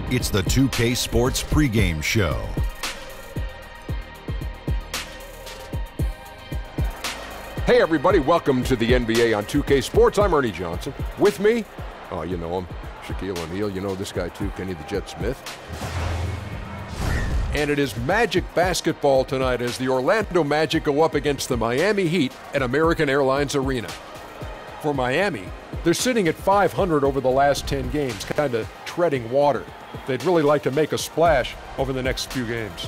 It's the 2K Sports pregame show. Hey everybody, welcome to the NBA on 2K Sports. I'm Ernie Johnson. With me, oh you know him, Shaquille O'Neal. You know this guy too, Kenny the Jet Smith. And it is Magic basketball tonight as the Orlando Magic go up against the Miami Heat at American Airlines Arena. For Miami, they're sitting at 500 over the last 10 games, kind of treading water. They'd really like to make a splash over the next few games.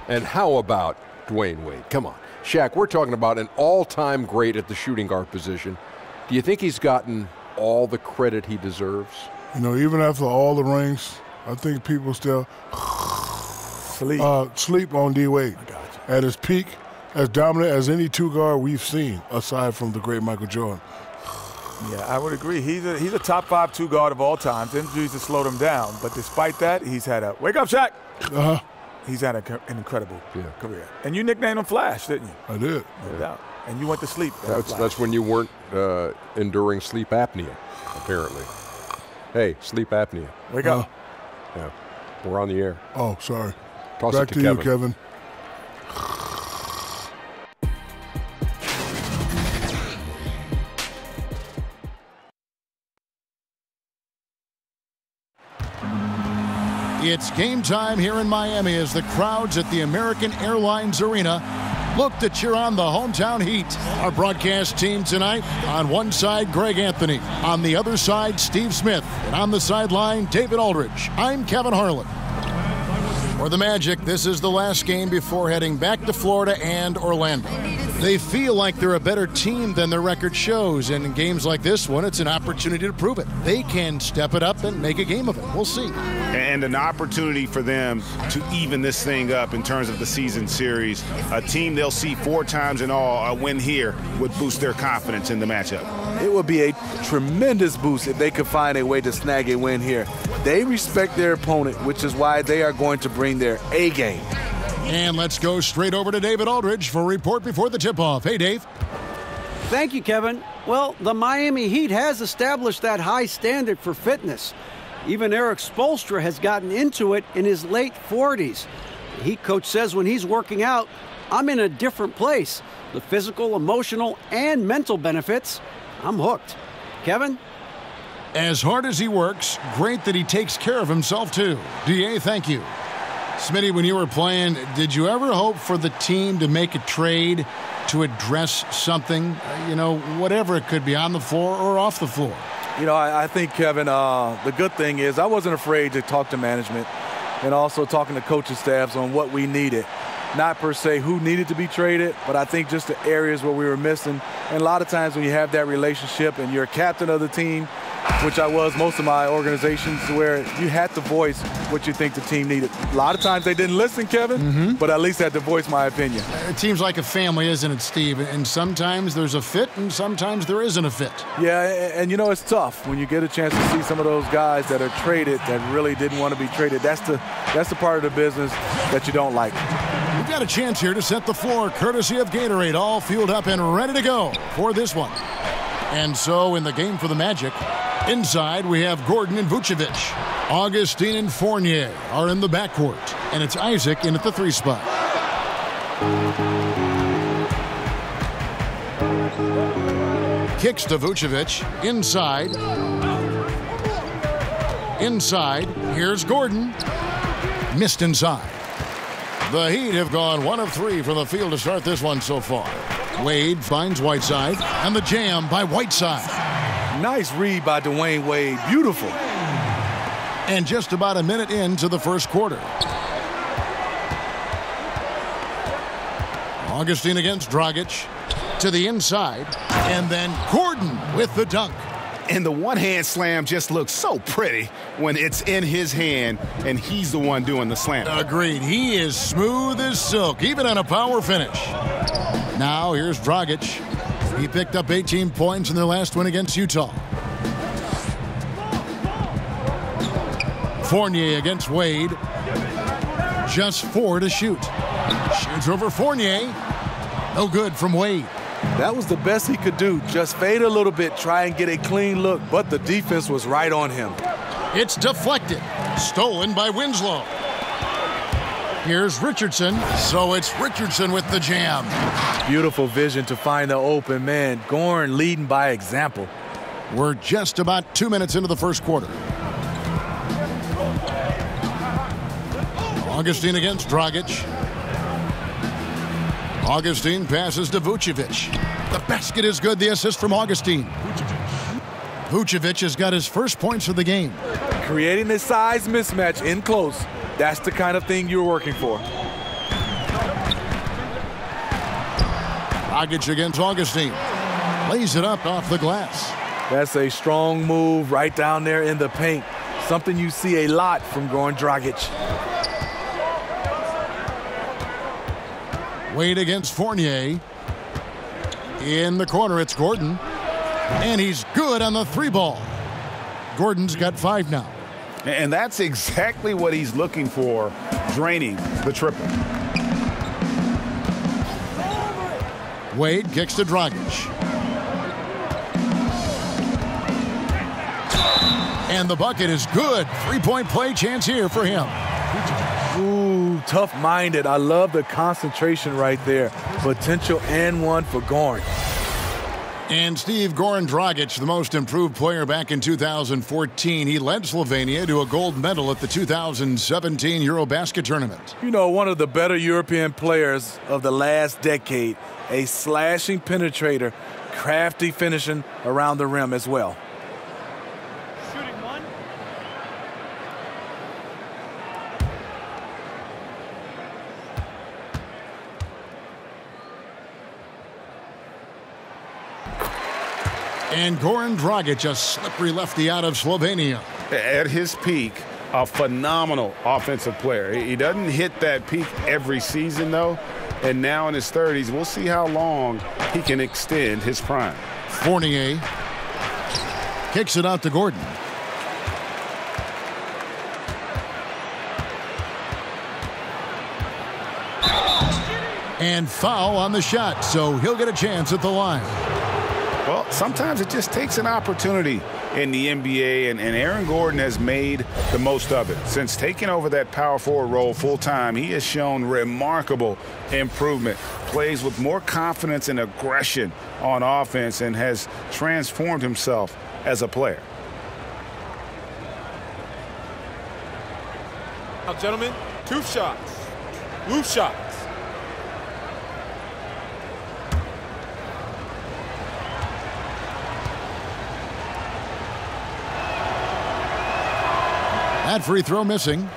And how about Dwayne Wade? Come on. Shaq, we're talking about an all-time great at the shooting guard position. Do you think he's gotten all the credit he deserves? You know, even after all the rings, I think people still sleep on D. Wade. At his peak, as dominant as any two-guard we've seen, aside from the great Michael Jordan. Yeah, I would agree. He's a top 5 two-guard of all time. Injuries have slowed him down, but despite that, he's had a – wake up, Shaq! He's had an incredible career. And you nicknamed him Flash, didn't you? I did. No doubt. And you went to sleep. That's when you weren't enduring sleep apnea, apparently. Hey, sleep apnea. Wake up. Yeah, we're on the air. Oh, sorry. Toss Back it to you, Kevin. It's game time here in Miami as the crowds at the American Airlines Arena look to cheer on the hometown Heat. Our broadcast team tonight, on one side, Greg Anthony. On the other side, Steve Smith. And on the sideline, David Aldridge. I'm Kevin Harlan. For the Magic, this is the last game before heading back to Florida and Orlando. They feel like they're a better team than their record shows, and in games like this one, it's an opportunity to prove it. They can step it up and make a game of it. We'll see. And an opportunity for them to even this thing up in terms of the season series. A team they'll see 4 times in all, a win here would boost their confidence in the matchup. It would be a tremendous boost if they could find a way to snag a win here. They respect their opponent, which is why they are going to bring their A game. And let's go straight over to David Aldridge for a report before the tip-off. Hey, Dave. Thank you, Kevin. Well, the Miami Heat has established that high standard for fitness. Even Eric Spoelstra has gotten into it in his late 40s. The Heat coach says when he's working out, I'm in a different place. The physical, emotional, and mental benefits, I'm hooked. Kevin? As hard as he works, great that he takes care of himself, too. DA, thank you. Smitty, when you were playing, did you ever hope for the team to make a trade to address something, whatever it could be, on the floor or off the floor? You know, I think, Kevin, the good thing is I wasn't afraid to talk to management and also talking to coaching staffs on what we needed. Not per se who needed to be traded, but I think just the areas where we were missing. And a lot of times when you have that relationship and you're a captain of the team, which I was most of my organizations, where you had to voice what you think the team needed. A lot of times they didn't listen, Kevin, but at least I had to voice my opinion. It seems like a family, isn't it, Steve? And sometimes there's a fit and sometimes there isn't a fit. Yeah, and it's tough when you get a chance to see some of those guys that are traded that really didn't want to be traded. That's the part of the business that you don't like. We've got a chance here to set the floor, courtesy of Gatorade, all fueled up and ready to go for this one. And so in the game for the Magic, inside we have Gordon and Vucevic. Augustine and Fournier are in the backcourt, and it's Isaac in at the 3 spot. Kicks to Vucevic, inside. Inside, here's Gordon. Missed inside. The Heat have gone 1 of 3 from the field to start this one so far. Wade finds Whiteside, and the jam by Whiteside. Nice read by Dwayne Wade. Beautiful. And just about a minute into the first quarter. Augustine against Dragic to the inside, and then Gordon with the dunk. And the one-hand slam just looks so pretty when it's in his hand and he's the one doing the slam. Agreed. He is smooth as silk, even on a power finish. Now here's Dragic. He picked up 18 points in their last win against Utah. Fournier against Wade. Just 4 to shoot. Shoots over Fournier. No good from Wade. That was the best he could do. Just fade a little bit, try and get a clean look, but the defense was right on him. It's deflected. Stolen by Winslow. Here's Richardson. So it's Richardson with the jam. Beautiful vision to find the open man. Gorin leading by example. We're just about 2 minutes into the first quarter. Augustine against Dragic. Augustine passes to Vucevic. The basket is good. The assist from Augustine. Vucevic has got his first points of the game. Creating a size mismatch in close. That's the kind of thing you're working for. Dragic against Augustine. Lays it up off the glass. That's a strong move right down there in the paint. Something you see a lot from Goran Dragic. Wade against Fournier. In the corner, it's Gordon. And he's good on the three ball. Gordon's got 5 now. And that's exactly what he's looking for, draining the triple. Wade kicks to Dragic. And the bucket is good. 3-point play chance here for him. Ooh, tough-minded. I love the concentration right there. Potential and one for Goran. And Steve, Goran Dragic, the most improved player back in 2014. He led Slovenia to a gold medal at the 2017 Eurobasket tournament. You know, one of the better European players of the last decade. A slashing penetrator, crafty finishing around the rim as well. Shooting one. And Goran Dragic, a slippery lefty out of Slovenia. At his peak, a phenomenal offensive player. He doesn't hit that peak every season, though. And now in his 30s, we'll see how long he can extend his prime. Fournier kicks it out to Gordon. And foul on the shot, so he'll get a chance at the line. Well, sometimes it just takes an opportunity in the NBA, and Aaron Gordon has made the most of it. Since taking over that power forward role full-time, he has shown remarkable improvement. Plays with more confidence and aggression on offense and has transformed himself as a player. Now, gentlemen, 2 shots. Loose shots. That free throw missing.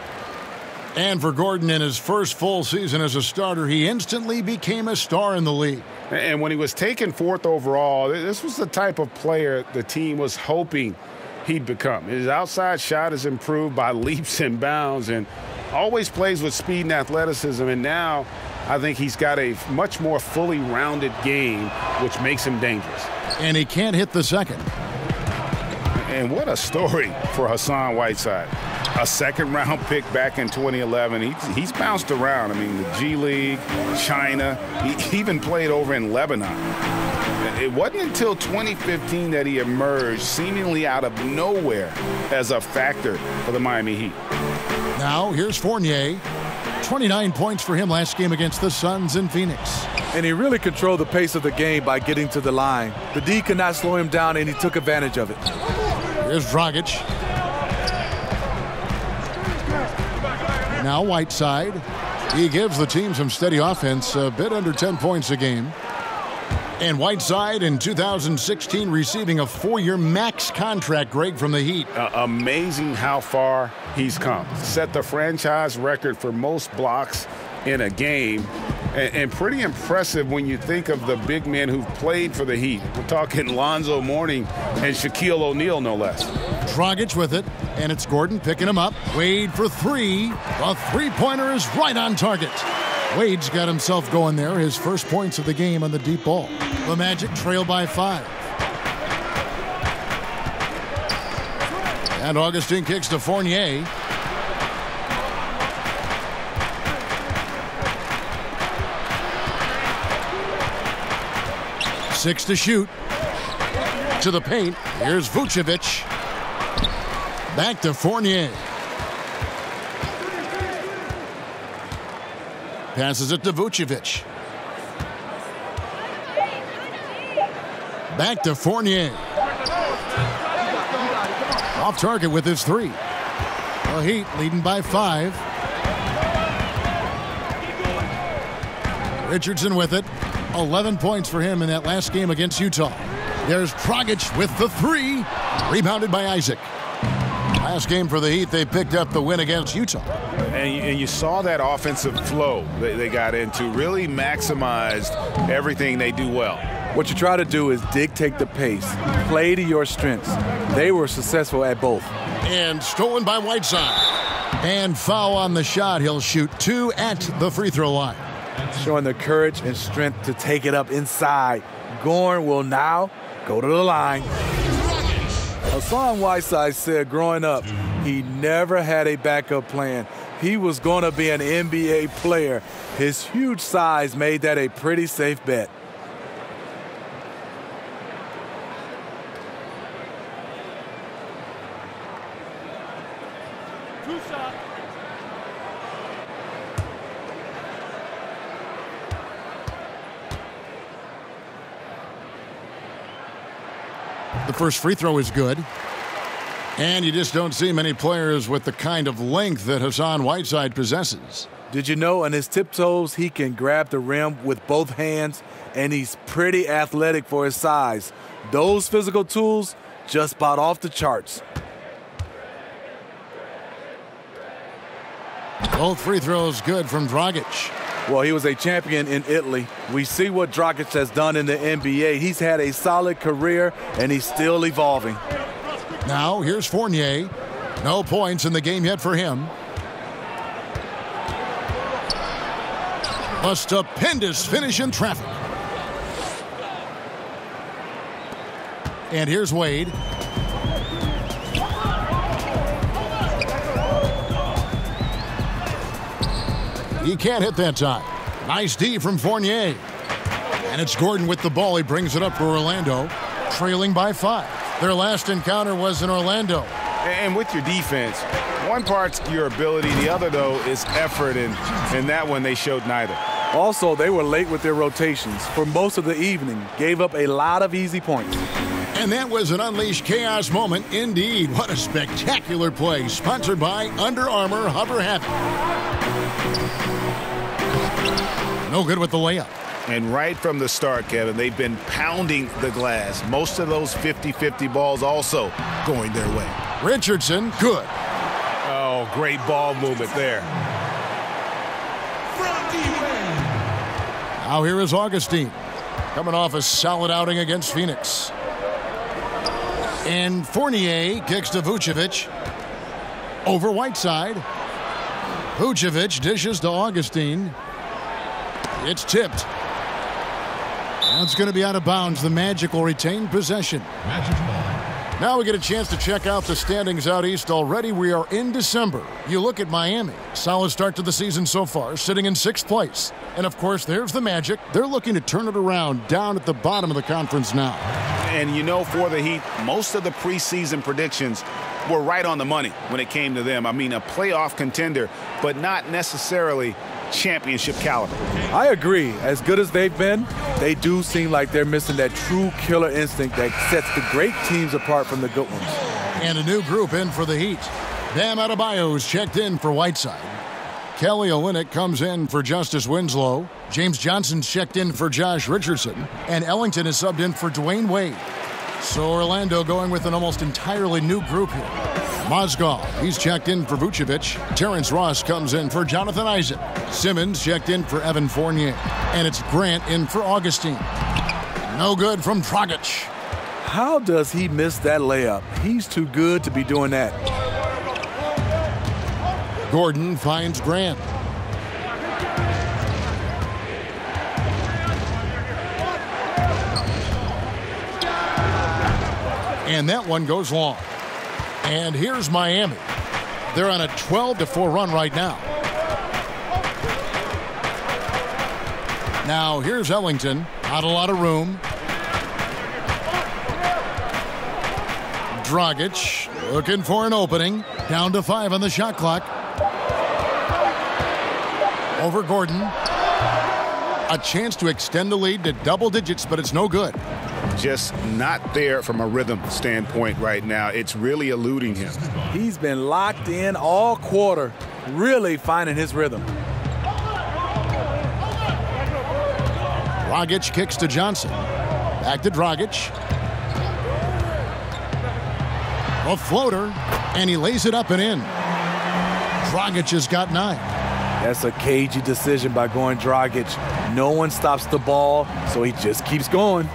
And for Gordon, in his first full season as a starter, he instantly became a star in the league. And when he was taken 4th overall, this was the type of player the team was hoping he'd become. His outside shot has improved by leaps and bounds and always plays with speed and athleticism. And now I think he's got a much more fully rounded game, which makes him dangerous. And he can't hit the second. And what a story for Hassan Whiteside. A 2nd-round pick back in 2011. He's bounced around. I mean, the G League, China. He even played over in Lebanon. It wasn't until 2015 that he emerged seemingly out of nowhere as a factor for the Miami Heat. Now, here's Fournier. 29 points for him last game against the Suns in Phoenix. And he really controlled the pace of the game by getting to the line. The D could not slow him down, and he took advantage of it. Here's Dragic. Now Whiteside. He gives the team some steady offense, a bit under 10 points a game. And Whiteside in 2016 receiving a 4-year max contract, Greg, from the Heat. Amazing how far he's come. Set the franchise record for most blocks in a game. And pretty impressive when you think of the big men who've played for the Heat. We're talking Lonzo Mourning and Shaquille O'Neal, no less. Dragic with it, and it's Gordon picking him up. Wade for 3. The three-pointer is right on target. Wade's got himself going there, his first points of the game on the deep ball. The Magic trail by 5. And Augustine kicks to Fournier. Six to shoot. To the paint. Here's Vucevic. Back to Fournier. Passes it to Vucevic. Back to Fournier. Off target with his three. The Heat leading by 5. Richardson with it. 11 points for him in that last game against Utah. There's Dragic with the 3. Rebounded by Isaac. Last game for the Heat, they picked up the win against Utah. And you saw that offensive flow they got into, really maximized everything they do well. What you try to do is dictate the pace, play to your strengths. They were successful at both. And stolen by Whiteside. And foul on the shot. He'll shoot 2 at the free throw line. Showing the courage and strength to take it up inside. Gorn will now go to the line. Hassan Whiteside said growing up, he never had a backup plan. He was going to be an NBA player. His huge size made that a pretty safe bet. The first free throw is good. And you just don't see many players with the kind of length that Hassan Whiteside possesses. Did you know on his tiptoes he can grab the rim with both hands, and he's pretty athletic for his size. Those physical tools just about off the charts. Both free throws good from Dragic. Well, he was a champion in Italy. We see what Dragic has done in the NBA. He's had a solid career, and he's still evolving. Now, here's Fournier. No points in the game yet for him. A stupendous finish in traffic. And here's Wade. He can't hit that time. Nice D from Fournier. And it's Gordon with the ball. He brings it up for Orlando, trailing by 5. Their last encounter was in Orlando. And with your defense, one part's your ability, the other, though, is effort, and that one they showed neither. Also, they were late with their rotations for most of the evening, gave up a lot of easy points. And that was an unleashed chaos moment indeed. What a spectacular play, sponsored by Under Armour Hover Happy. No good with the layup. And right from the start, Kevin, they've been pounding the glass. Most of those 50-50 balls also going their way. Richardson, good. Oh, great ball movement there. Now here is Augustine, coming off a solid outing against Phoenix. And Fournier kicks to Vucevic. Over Whiteside. Vucevic dishes to Augustine. It's tipped. That's going to be out of bounds. The Magic will retain possession. Now we get a chance to check out the standings out east already. We are in December. You look at Miami. Solid start to the season so far, sitting in 6th place. And, of course, there's the Magic. They're looking to turn it around down at the bottom of the conference now. And, you know, for the Heat, most of the preseason predictions were right on the money when it came to them. I mean, a playoff contender, but not necessarily championship caliber. I agree. As good as they've been, they do seem like they're missing that true killer instinct that sets the great teams apart from the good ones. And a new group in for the Heat. Bam Adebayo's checked in for Whiteside. Kelly Olynyk comes in for Justice Winslow. James Johnson's checked in for Josh Richardson. And Ellington is subbed in for Dwayne Wade. So Orlando going with an almost entirely new group here. Mozgov, he's checked in for Vucevic. Terrence Ross comes in for Jonathan Isaac. Simmons checked in for Evan Fournier. And it's Grant in for Augustine. No good from Dragic. How does he miss that layup? He's too good to be doing that. Gordon finds Grant. And that one goes long. And here's Miami. They're on a 12-4 run right now. Now here's Ellington. Not a lot of room. Dragic looking for an opening. Down to 5 on the shot clock. Over Gordon. A chance to extend the lead to double digits, but it's no good. Just not there from a rhythm standpoint right now. It's really eluding him. He's been locked in all quarter, really finding his rhythm. Dragic kicks to Johnson. Back to Dragic. A floater, and he lays it up and in. Dragic has got 9. That's a cagey decision by going Dragic. No one stops the ball, so he just keeps going.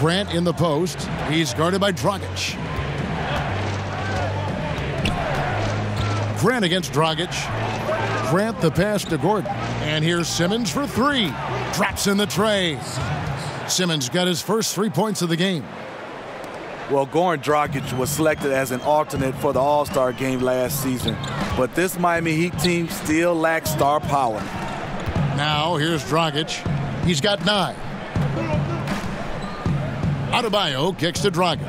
Grant in the post. He's guarded by Dragic. Grant against Dragic. Grant the pass to Gordon. And here's Simmons for 3. Drops in the tray. Simmons got his first 3 points of the game. Well, Goran Dragic was selected as an alternate for the All-Star game last season. But this Miami Heat team still lacks star power. Now here's Dragic. He's got 9. Adebayo kicks to Dragic.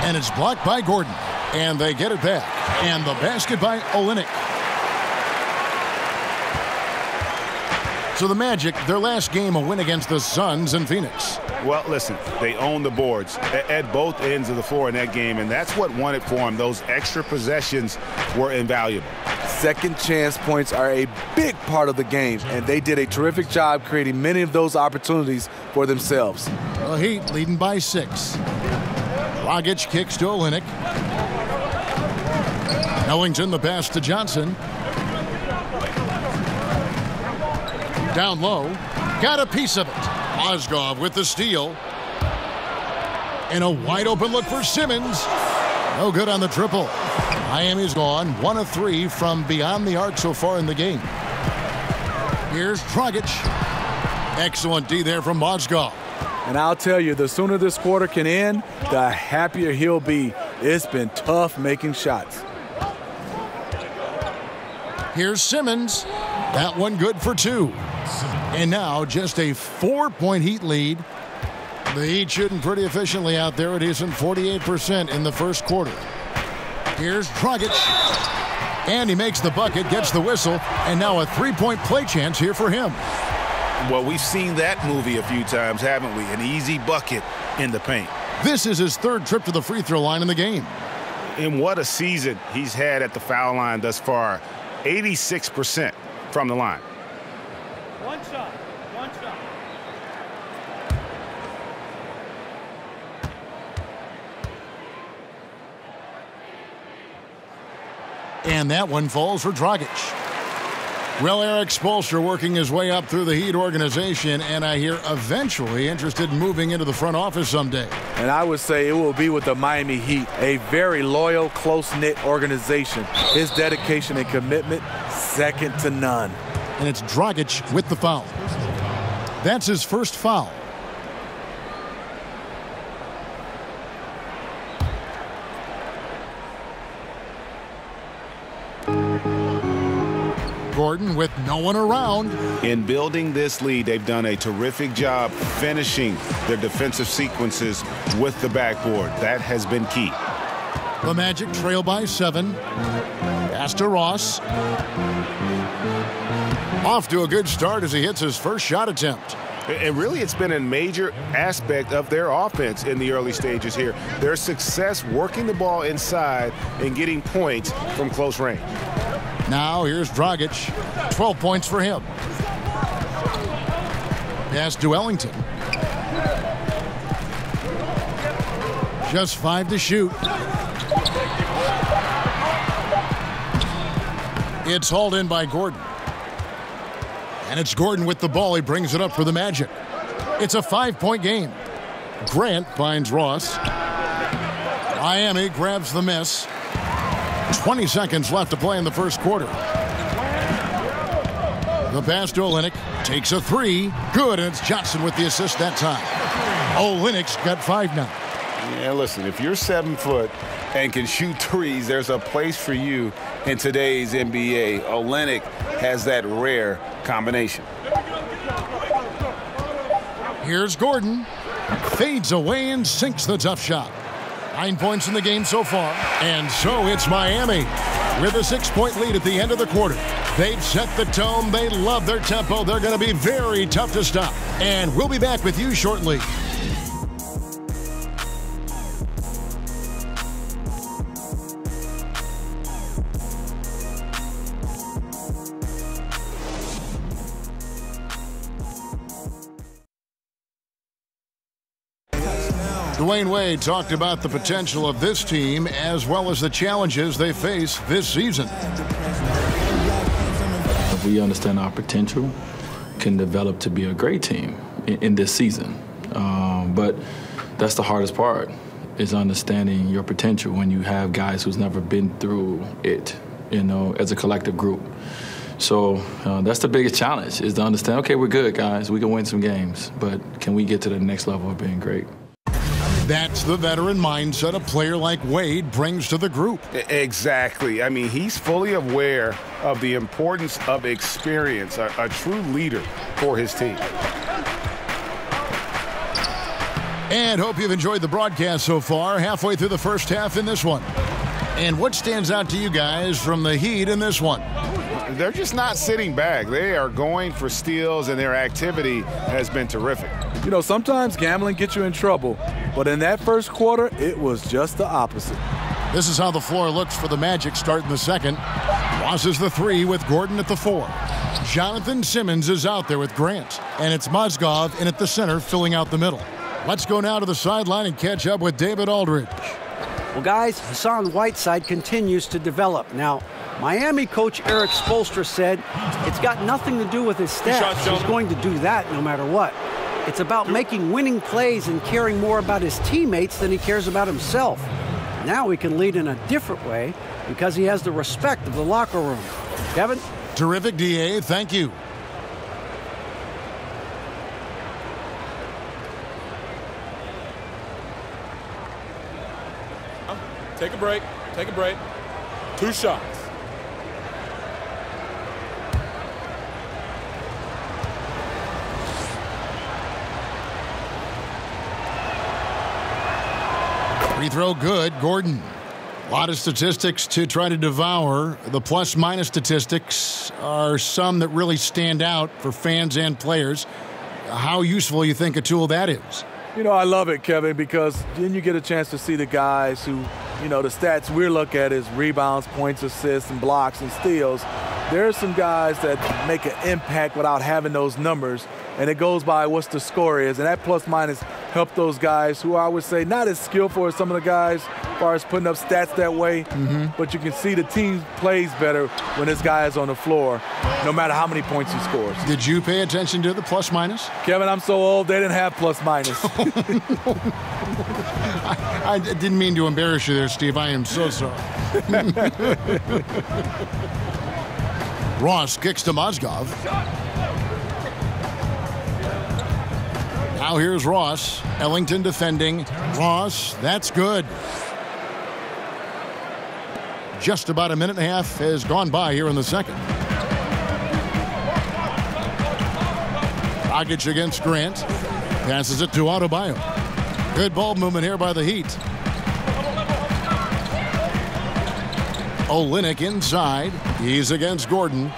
And it's blocked by Gordon. And they get it back. And the basket by Olynyk. So the Magic, their last game, a win against the Suns in Phoenix. Well, listen, they own the boards at both ends of the floor in that game, and that's what won it for them. Those extra possessions were invaluable. Second chance points are a big part of the game, and they did a terrific job creating many of those opportunities for themselves. The Heat leading by 6. Dragic kicks to Olynyk. Ellington the pass to Johnson. Down low. Got a piece of it. Mozgov with the steal. And a wide open look for Simmons. No good on the triple. Miami's gone 1 of 3 from beyond the arc so far in the game. Here's Dragic. Excellent D there from Mozgov. And I'll tell you, the sooner this quarter can end, the happier he'll be. It's been tough making shots. Here's Simmons. That one good for 2. And now just a 4-point Heat lead. The Heat shooting pretty efficiently out there. It isn't 48% in the first quarter. Here's Dragic. And he makes the bucket, gets the whistle, and now a 3-point play chance here for him. Well, we've seen that movie a few times, haven't we? An easy bucket in the paint. This is his 3rd trip to the free throw line in the game. And what a season he's had at the foul line thus far. 86% from the line. One shot. And that one falls for Dragic. Well, Eric Spoelstra working his way up through the Heat organization, and I hear eventually interested in moving into the front office someday. And I would say it will be with the Miami Heat, a very loyal, close-knit organization. His dedication and commitment, second to none. And it's Dragic with the foul. That's his first foul. Gordon with no one around. In building this lead, they've done a terrific job finishing their defensive sequences with the backboard. That has been key. The Magic trail by 7. Pass to Ross. Off to a good start as he hits his first shot attempt. And really, it's been a major aspect of their offense in the early stages here. Their success working the ball inside and getting points from close range. Now here's Dragic. 12 points for him. Pass to Ellington. Just 5 to shoot. It's hauled in by Gordon. And it's Gordon with the ball. He brings it up for the Magic. It's a 5-point game. Grant finds Ross. Miami grabs the miss. 20 seconds left to play in the first quarter. The pass to Olynyk. Takes a 3. Good, and it's Johnson with the assist that time. Olynyk's got 5 now. Yeah, listen, if you're 7 foot and can shoot threes, there's a place for you in today's NBA. Olynyk has that rare combination. Here's Gordon. Fades away and sinks the tough shot. 9 points in the game so far. And so it's Miami with a 6-point lead at the end of the quarter. They've set the tone. They love their tempo. They're going to be very tough to stop. And we'll be back with you shortly. Dwayne Wade talked about the potential of this team as well as the challenges they face this season. We understand our potential can develop to be a great team in this season. But that's the hardest part, is understanding your potential when you have guys who's never been through it, as a collective group. So that's the biggest challenge, is to understand, okay, we're good, guys. We can win some games, but can we get to the next level of being great? That's the veteran mindset a player like Wade brings to the group. Exactly. I mean, he's fully aware of the importance of experience, a true leader for his team. And hope you've enjoyed the broadcast so far, halfway through the first half in this one. And what stands out to you guys from the Heat in this one? They're just not sitting back. They are going for steals, and their activity has been terrific. Sometimes gambling gets you in trouble, but in that first quarter, it was just the opposite. This is how the floor looks for the Magic starting the second. Ross is the 3 with Gordon at the 4. Jonathan Simmons is out there with Grant, and it's Mozgov in at the center filling out the middle. Let's go now to the sideline and catch up with David Aldridge. Well, guys, Hassan Whiteside continues to develop. Now, Miami coach Eric Spoelstra said it's got nothing to do with his stats. He's going to do that no matter what. It's about making winning plays and caring more about his teammates than he cares about himself. Now he can lead in a different way because he has the respect of the locker room. Kevin? Terrific, D.A. Thank you. Take a break. Take a break. 2 shots. Free throw good. Gordon. A lot of statistics to try to devour. The plus-minus statistics are some that really stand out for fans and players. How useful you think a tool that is? I love it, Kevin, because then you get a chance to see the guys who, the stats we look at is rebounds, points, assists, and blocks and steals. There are some guys that make an impact without having those numbers, and it goes by what the score is. And that plus-minus help those guys who I would say not as skillful as some of the guys as far as putting up stats that way, but you can see the team plays better when this guy is on the floor, no matter how many points he scores. Did you pay attention to the plus-minus? Kevin, I'm so old, they didn't have plus-minus. I didn't mean to embarrass you there, Steve. I am so sorry. Ross kicks to Mozgov. Now here's Ross. Ellington defending. Ross, that's good. Just about a minute and a half has gone by here in the second. Dragic against Grant. Passes it to Adebayo. Good ball movement here by the Heat. Olynyk inside. He's against Gordon.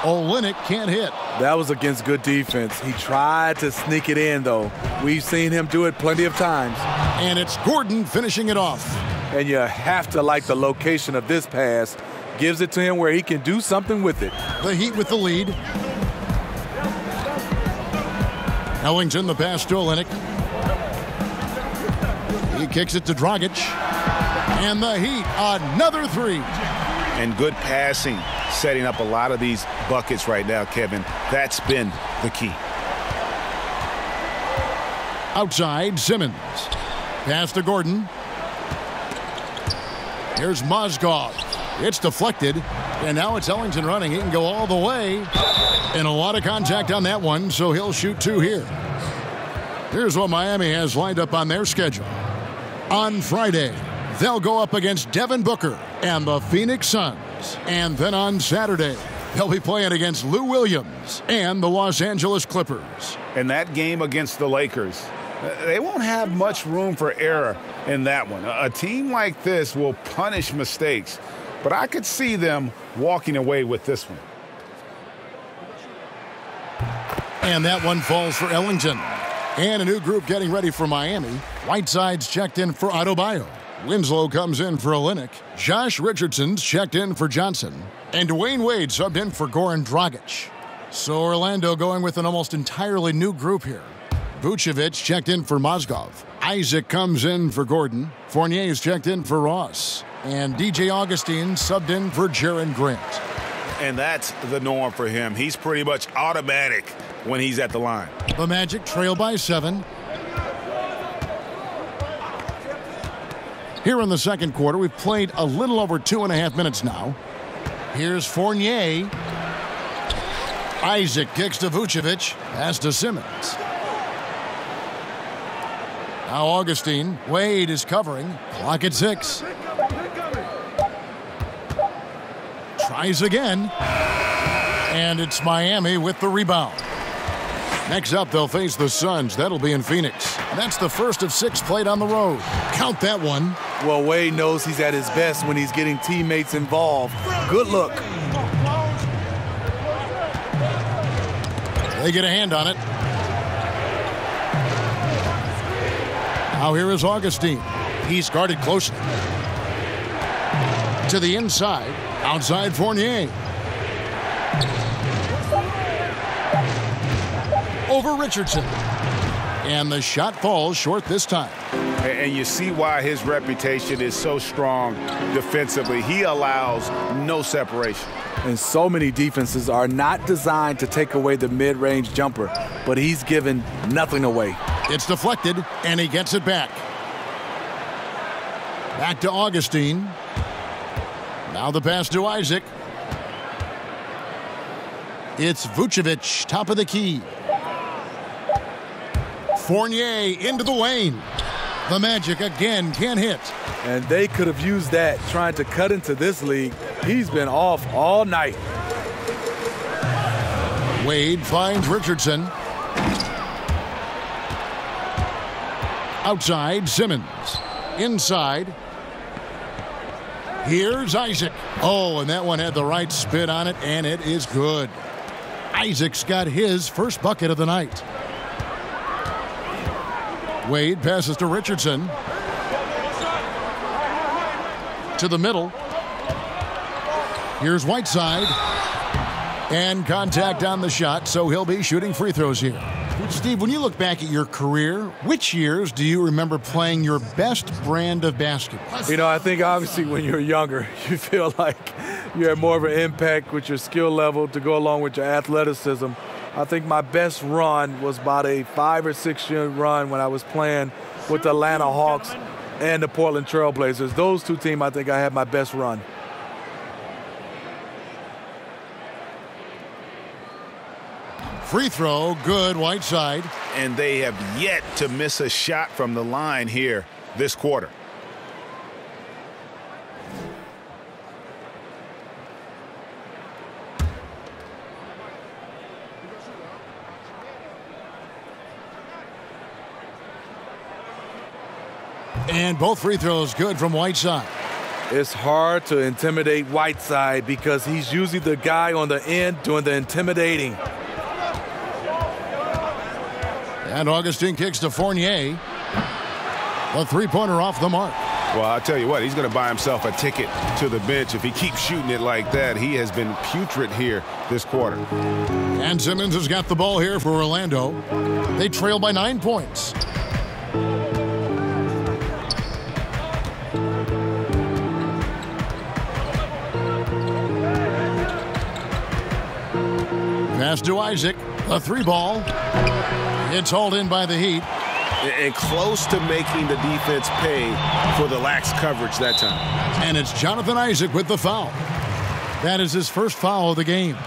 Olynyk can't hit. That was against good defense. He tried to sneak it in, though. We've seen him do it plenty of times. And it's Gordon finishing it off. And you have to like the location of this pass. Gives it to him where he can do something with it. The Heat with the lead. Ellington the pass to Olynyk. He kicks it to Dragic. And the Heat, another 3. And good passing, setting up a lot of these buckets right now, Kevin. That's been the key. Outside, Simmons. Pass to Gordon. Here's Mozgov. It's deflected. And now it's Ellington running. He can go all the way. And a lot of contact on that one, so he'll shoot 2 here. Here's what Miami has lined up on their schedule. On Friday, they'll go up against Devin Booker and the Phoenix Suns. And then on Saturday, they'll be playing against Lou Williams and the Los Angeles Clippers. And that game against the Lakers, they won't have much room for error in that one. A team like this will punish mistakes, but I could see them walking away with this one. And that one falls for Ellington. And a new group getting ready for Miami. Whiteside's checked in for Adebayo. Winslow comes in for Olynyk. Josh Richardson's checked in for Johnson. And Dwayne Wade subbed in for Goran Dragic. So Orlando going with an almost entirely new group here. Vucevic checked in for Mozgov. Isaac comes in for Gordon. Fournier's checked in for Ross. And DJ Augustine subbed in for Jaren Grant. And that's the norm for him. He's pretty much automatic when he's at the line. The Magic trail by 7. Here in the second quarter, we've played a little over 2.5 minutes now. Here's Fournier. Isaac kicks to Vucevic. Pass to Simmons. Now Augustine. Wade is covering. Clock at 6. Tries again. And it's Miami with the rebound. Next up, they'll face the Suns. That'll be in Phoenix. That's the first of 6 played on the road. Count that one. Well, Wade knows he's at his best when he's getting teammates involved. Good look. They get a hand on it. Now here is Augustine. He's guarded closely. To the inside. Outside Fournier. Over Richardson. And the shot falls short this time. And you see why his reputation is so strong defensively. He allows no separation. And so many defenses are not designed to take away the mid-range jumper, but he's given nothing away. It's deflected, and he gets it back. Back to Augustine. Now the pass to Isaac. It's Vucevic, top of the key. Fournier into the lane. The Magic again can't hit. And they could have used that trying to cut into this league. He's been off all night. Wade finds Richardson. Outside, Simmons. Inside. Here's Isaac. Oh, and that one had the right spin on it, and it is good. Isaac's got his first bucket of the night. Wade passes to Richardson. To the middle. Here's Whiteside. And contact on the shot, so he'll be shooting free throws here. Steve, when you look back at your career, which years do you remember playing your best brand of basketball? You know, I think obviously when you're younger, you feel like you have more of an impact with your skill level to go along with your athleticism. I think my best run was about a 5 or 6 year run when I was playing with the Atlanta Hawks and the Portland Trailblazers. Those two teams, I think I had my best run. Free throw, good, Whiteside. And they have yet to miss a shot from the line here this quarter. And both free throws good from Whiteside. It's hard to intimidate Whiteside because he's usually the guy on the end doing the intimidating. And Augustine kicks to Fournier. A three-pointer off the mark. Well, I'll tell you what, he's going to buy himself a ticket to the bench. If he keeps shooting it like that, he has been putrid here this quarter. And Simmons has got the ball here for Orlando. They trail by 9 points. Pass to Isaac. A three ball. It's hauled in by the Heat. And close to making the defense pay for the lax coverage that time. And it's Jonathan Isaac with the foul. That is his first foul of the game.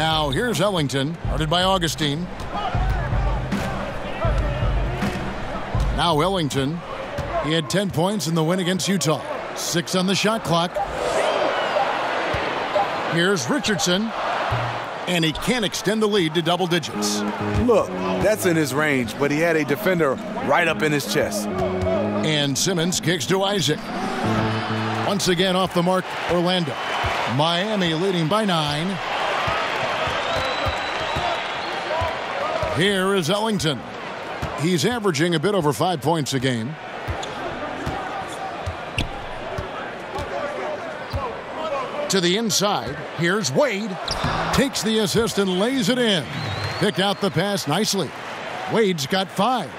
Now here's Ellington, guarded by Augustine. Now Ellington. He had 10 points in the win against Utah. 6 on the shot clock. Here's Richardson. And he can't extend the lead to double digits. Look, that's in his range, but he had a defender right up in his chest. And Simmons kicks to Isaac. Once again off the mark, Orlando. Miami leading by 9. Here is Ellington. He's averaging a bit over 5 points a game. To the inside, here's Wade. Takes the assist and lays it in. Picked out the pass nicely. Wade's got 5.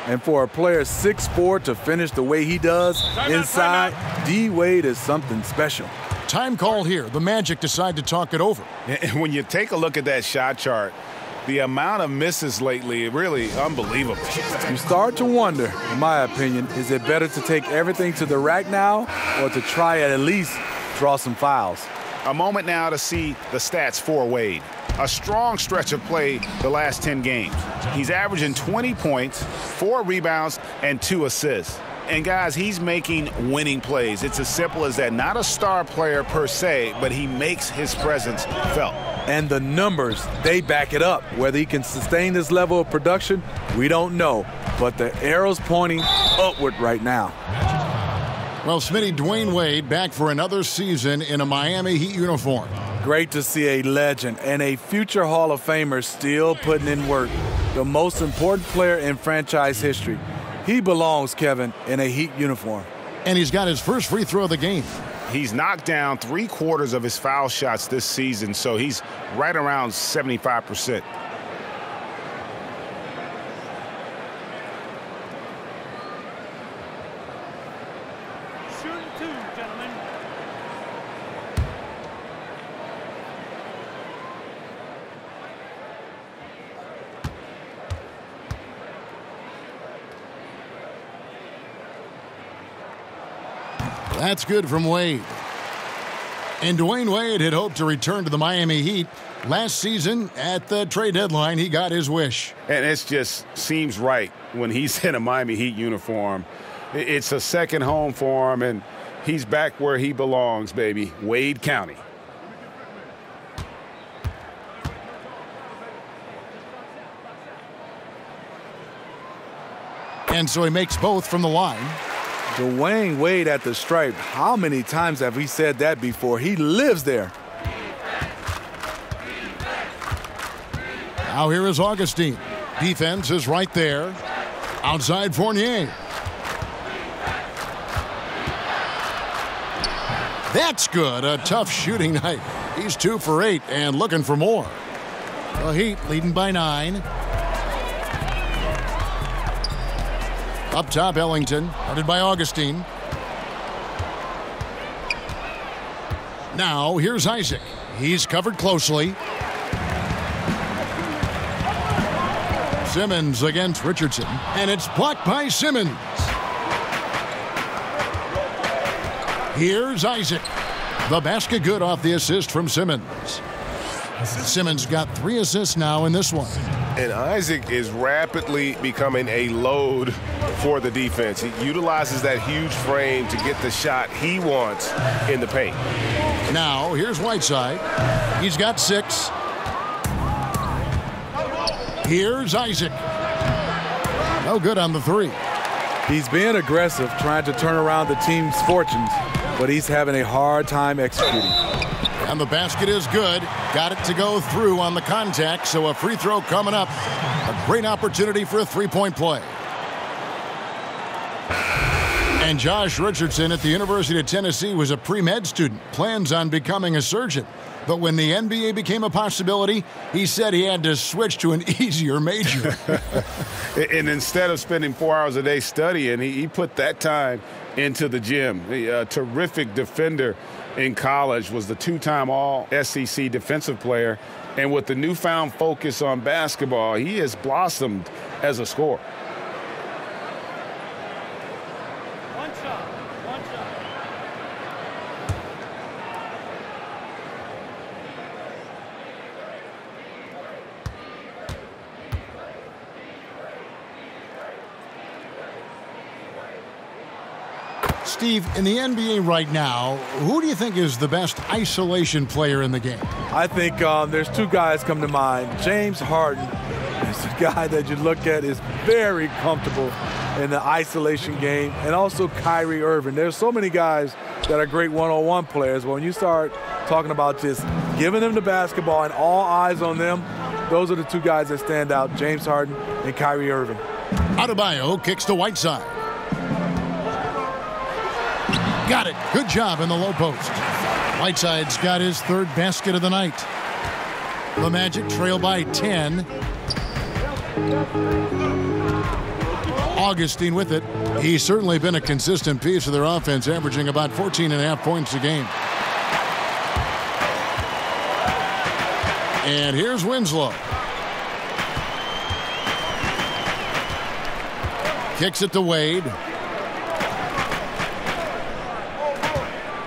And for a player 6'4" to finish the way he does inside, D. Wade is something special. Time call here. The Magic decide to talk it over. And when you take a look at that shot chart, the amount of misses lately, really unbelievable. You start to wonder, in my opinion, is it better to take everything to the rack now or to try at least draw some fouls? A moment now to see the stats for Wade. A strong stretch of play the last 10 games. He's averaging 20 points, 4 rebounds, and 2 assists. And guys, he's making winning plays. It's as simple as that. Not a star player per se, but he makes his presence felt. And the numbers, they back it up. Whether he can sustain this level of production, we don't know. But the arrow's pointing upward right now. Well, Smitty, Dwayne Wade back for another season in a Miami Heat uniform. Great to see a legend and a future Hall of Famer still putting in work. The most important player in franchise history. He belongs, Kevin, in a Heat uniform. And he's got his first free throw of the game. He's knocked down 3/4 of his foul shots this season, so he's right around 75%. That's good from Wade. And Dwayne Wade had hoped to return to the Miami Heat. Last season, at the trade deadline, he got his wish. And it just seems right when he's in a Miami Heat uniform. It's a second home for him, and he's back where he belongs, baby. Wade County. And so he makes both from the line. Dwayne Wade at the stripe. How many times have we said that before? He lives there. Now here is Augustine. Defense is right there. Outside Fournier. That's good. A tough shooting night. He's 2 for 8 and looking for more. The Heat leading by 9. Up top, Ellington, guarded by Augustine. Now, here's Isaac. He's covered closely. Simmons against Richardson, and it's blocked by Simmons. Here's Isaac. The basket good off the assist from Simmons. Simmons got 3 assists now in this one. And Isaac is rapidly becoming a load for the defense. He utilizes that huge frame to get the shot he wants in the paint. Now, here's Whiteside. He's got 6. Here's Isaac. No good on the 3. He's being aggressive, trying to turn around the team's fortunes, but he's having a hard time executing. And the basket is good. Got it to go through on the contact, so a free throw coming up. A great opportunity for a 3-point play. And Josh Richardson at the University of Tennessee was a pre-med student, plans on becoming a surgeon. But when the NBA became a possibility, he said he had to switch to an easier major. And instead of spending 4 hours a day studying, he put that time into the gym. A terrific defender in college, was the 2-time All-SEC defensive player. And with the newfound focus on basketball, he has blossomed as a scorer. One shot. Steve, in the NBA right now, who do you think is the best isolation player in the game? I think there's two guys come to mind. James Harden is the guy that you look at is very comfortable in the isolation game, and also Kyrie Irving. There's so many guys that are great one-on-one players. But when you start talking about just giving them the basketball and all eyes on them, those are the two guys that stand out, James Harden and Kyrie Irving. Adebayo kicks to Whiteside. Got it. Good job in the low post. Whiteside's got his third basket of the night. The Magic trail by 10. Augustine with it. He's certainly been a consistent piece of their offense, averaging about 14.5 points a game. And here's Winslow. Kicks it to Wade.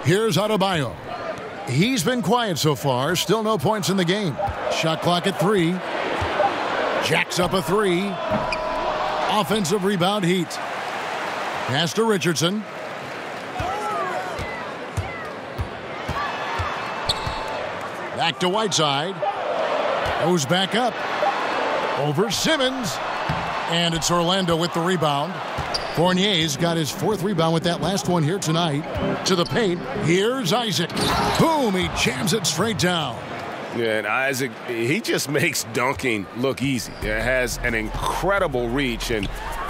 Here's Adebayo. He's been quiet so far. Still no points in the game. Shot clock at 3. Jacks up a 3. Offensive rebound, Heat. Pass to Richardson. Back to Whiteside. Goes back up. Over Simmons. And it's Orlando with the rebound. Fournier's got his 4th rebound with that last one here tonight. To the paint. Here's Isaac. Boom! He jams it straight down. Yeah, and Isaac, he just makes dunking look easy. It has an incredible reach and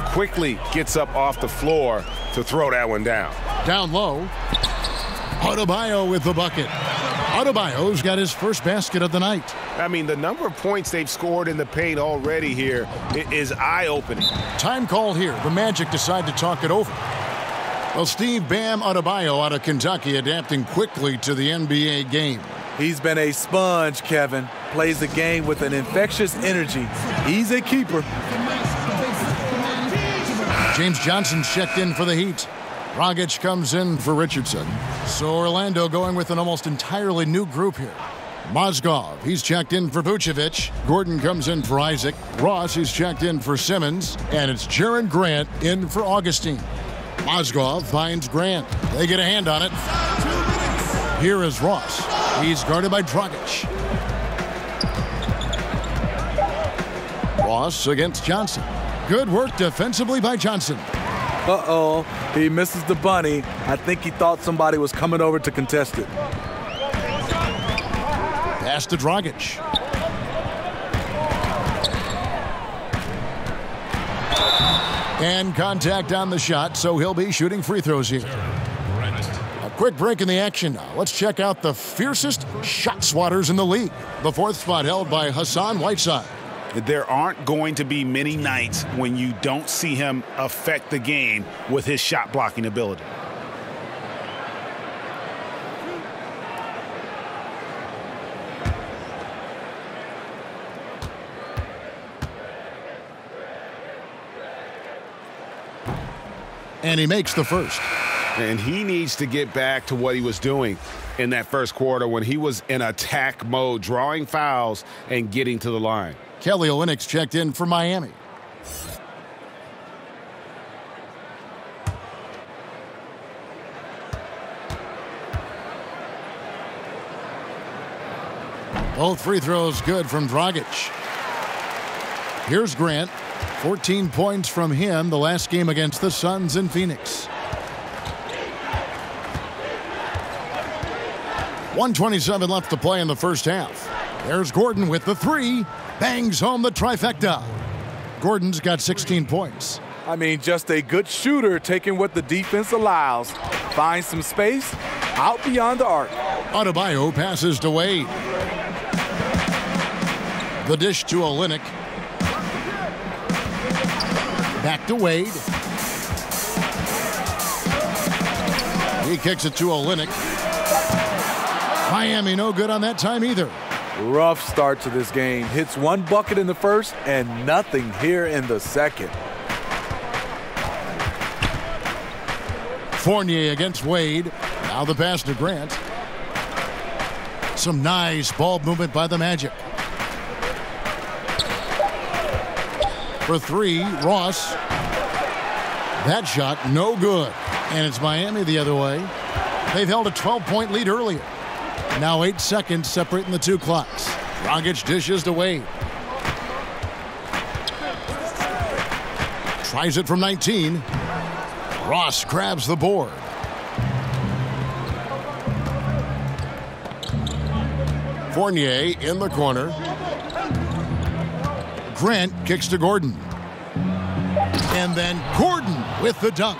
quickly gets up off the floor to throw that one down. Down low. Adebayo with the bucket. Adebayo's got his first basket of the night. I mean, the number of points they've scored in the paint already here is eye-opening. Time call here. The Magic decide to talk it over. Well, Steve, Bam Adebayo out of Kentucky adapting quickly to the NBA game. He's been a sponge, Kevin. Plays the game with an infectious energy. He's a keeper. James Johnson checked in for the Heat. Dragic comes in for Richardson. So Orlando going with an almost entirely new group here. Mozgov, he's checked in for Vucevic. Gordon comes in for Isaac. Ross, he's checked in for Simmons. And it's Jaren Grant in for Augustine. Mozgov finds Grant. They get a hand on it. Here is Ross. He's guarded by Dragic. Ross against Johnson. Good work defensively by Johnson. Uh-oh, he misses the bunny. I think he thought somebody was coming over to contest it. Pass to Dragic. And contact on the shot, so he'll be shooting free throws here. A quick break in the action now. Let's check out the fiercest shot swatters in the league. The 4th spot held by Hassan Whiteside. There aren't going to be many nights when you don't see him affect the game with his shot blocking ability. And he makes the first. And he needs to get back to what he was doing in that first quarter when he was in attack mode, drawing fouls and getting to the line. Kelly Olynyk's checked in for Miami. Both free throws good from Dragic. Here's Grant. 14 points from him the last game against the Suns in Phoenix. 1:27 left to play in the first half. There's Gordon with the 3. Bangs home the trifecta. Gordon's got 16 points. I mean, just a good shooter taking what the defense allows. Finds some space out beyond the arc. Adebayo passes to Wade. The dish to Olynyk. Back to Wade. He kicks it to Olynyk. Miami no good on that time either. Rough start to this game. Hits one bucket in the first and nothing here in the second. Fournier against Wade. Now the pass to Grant. Some nice ball movement by the Magic. For 3, Ross. That shot no good. And it's Miami the other way. They've held a 12-point lead earlier. Now 8 seconds separating the two clocks. Dragic dishes to Wade. Tries it from 19. Ross grabs the board. Fournier in the corner. Grant kicks to Gordon. And then Gordon with the dunk.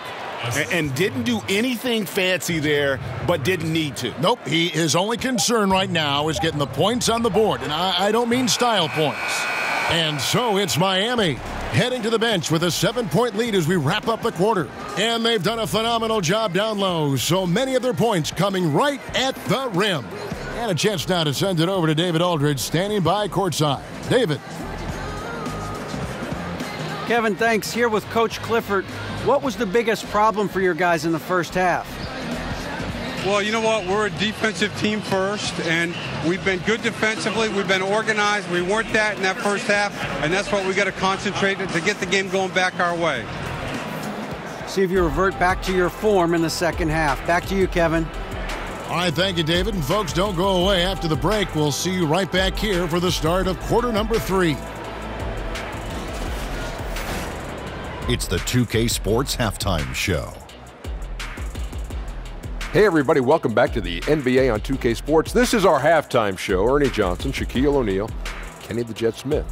And didn't do anything fancy there, but didn't need to. Nope, his only concern right now is getting the points on the board. And I don't mean style points. And so it's Miami heading to the bench with a 7-point lead as we wrap up the quarter. And they've done a phenomenal job down low. So many of their points coming right at the rim. And a chance now to send it over to David Aldridge standing by courtside. David. Kevin, thanks. Here with Coach Clifford. What was the biggest problem for your guys in the first half? Well, you know what? We're a defensive team first, and we've been good defensively. We've been organized. We weren't that in that first half, and that's what we got to concentrate on to get the game going back our way. See if you revert back to your form in the second half. Back to you, Kevin. All right, thank you, David. And folks, don't go away. After the break, we'll see you right back here for the start of quarter number 3. It's the 2K Sports Halftime Show. Hey everybody, welcome back to the NBA on 2K Sports. This is our halftime show. Ernie Johnson, Shaquille O'Neal, Kenny the Jet Smith.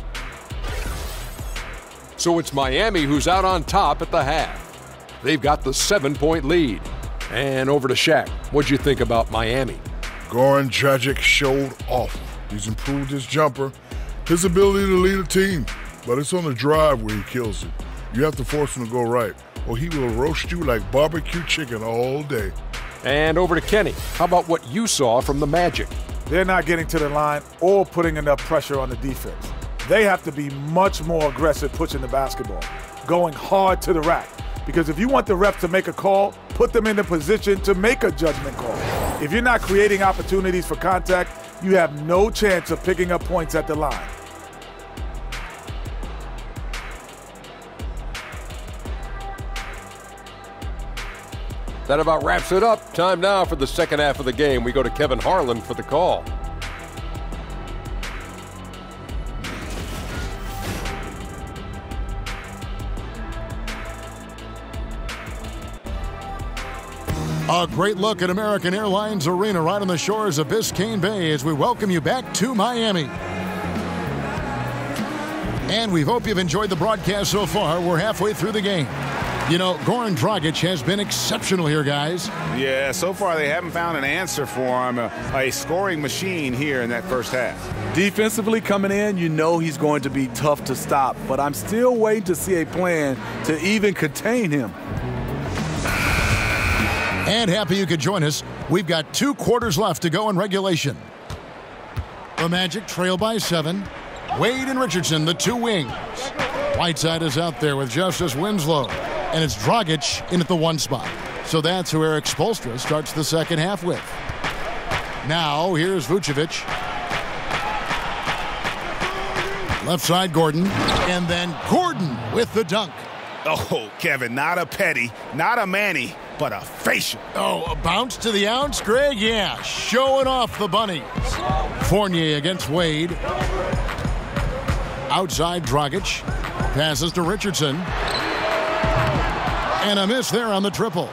So it's Miami who's out on top at the half. They've got the 7-point lead. And over to Shaq. What'd you think about Miami? Goran Dragic showed off. He's improved his jumper, his ability to lead a team. But it's on the drive where he kills it. You have to force him to go right, or he will roast you like barbecue chicken all day. And over to Kenny. How about what you saw from the Magic? They're not getting to the line or putting enough pressure on the defense. They have to be much more aggressive pushing the basketball, going hard to the rack. Because if you want the refs to make a call, put them in the position to make a judgment call. If you're not creating opportunities for contact, you have no chance of picking up points at the line. That about wraps it up. Time now for the second half of the game. We go to Kevin Harlan for the call. A great look at American Airlines Arena right on the shores of Biscayne Bay as we welcome you back to Miami. And we hope you've enjoyed the broadcast so far. We're halfway through the game. You know, Goran Dragic has been exceptional here, guys. Yeah, so far they haven't found an answer for him. A scoring machine here in that first half. Defensively coming in, you know he's going to be tough to stop, but I'm still waiting to see a plan to even contain him. And happy you could join us. We've got 2 quarters left to go in regulation. The Magic trail by 7. Wade and Richardson, the 2 wings. Whiteside is out there with Justice Winslow. And it's Dragic in at the 1 spot. So that's who Eric Spoelstra starts the second half with. Now, here's Vucevic. Left side, Gordon. And then Gordon with the dunk. Oh, Kevin, not a petty, not a Manny, but a facial. Oh, a bounce to the ounce, Greg? Yeah, showing off the bunnies. Fournier against Wade. Outside, Dragic. Passes to Richardson. And a miss there on the triple.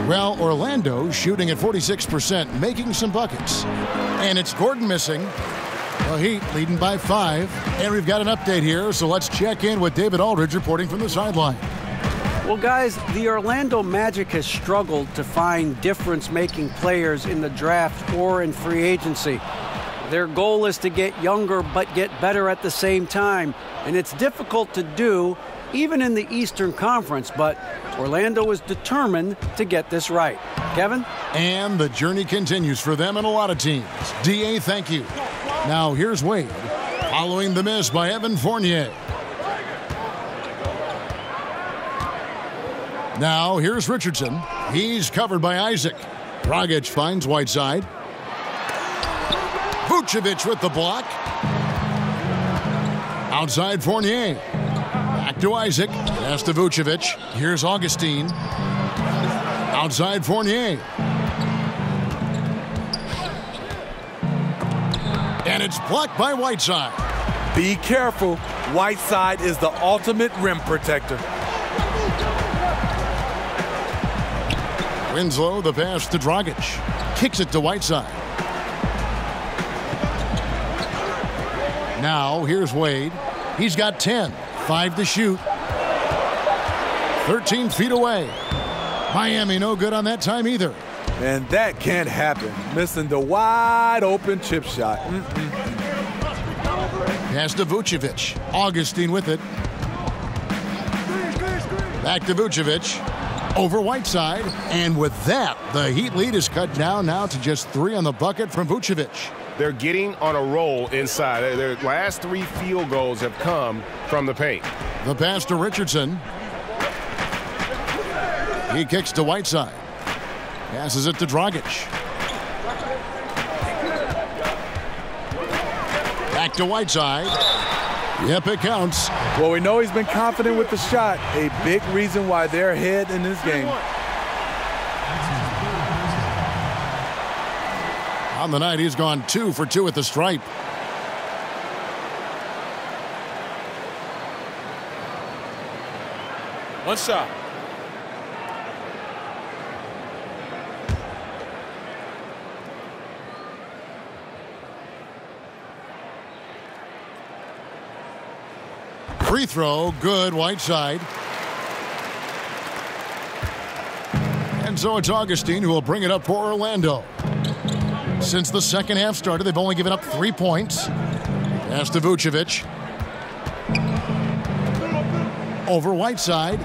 Well, Orlando shooting at 46%, making some buckets. And it's Gordon missing. The Heat leading by 5. And we've got an update here, so let's check in with David Aldridge reporting from the sideline. Well, guys, the Orlando Magic has struggled to find difference-making players in the draft or in free agency. Their goal is to get younger but get better at the same time. And it's difficult to do, even in the Eastern Conference, but Orlando is determined to get this right. Kevin? And the journey continues for them and a lot of teams. D.A., thank you. Now here's Wade, following the miss by Evan Fournier. Now here's Richardson. He's covered by Isaac. Dragic finds Whiteside. Vucevic with the block. Outside Fournier. Back to Isaac. Pass to Vucevic. Here's Augustine. Outside Fournier. And it's blocked by Whiteside. Be careful. Whiteside is the ultimate rim protector. Winslow, the pass to Dragic. Kicks it to Whiteside. Now, here's Wade. He's got 10. 5 to shoot. 13 feet away. Miami no good on that time either. And that can't happen. Missing the wide open chip shot. Pass to Vucevic. Augustine with it. Back to Vucevic. Over Whiteside. And with that, the Heat lead is cut down now to just 3 on the bucket from Vucevic. They're getting on a roll inside. Their last 3 field goals have come from the paint. The pass to Richardson. He kicks to Whiteside. Passes it to Dragic. Back to Whiteside. Yep, it counts. Well, we know he's been confident with the shot. A big reason why they're ahead in this game. On the night, he's gone 2 for 2 at the stripe. One shot. Free throw, good, Whiteside. And so it's Augustine who will bring it up for Orlando. Since the second half started, they've only given up 3 points. Pass to Vucevic. Over Whiteside.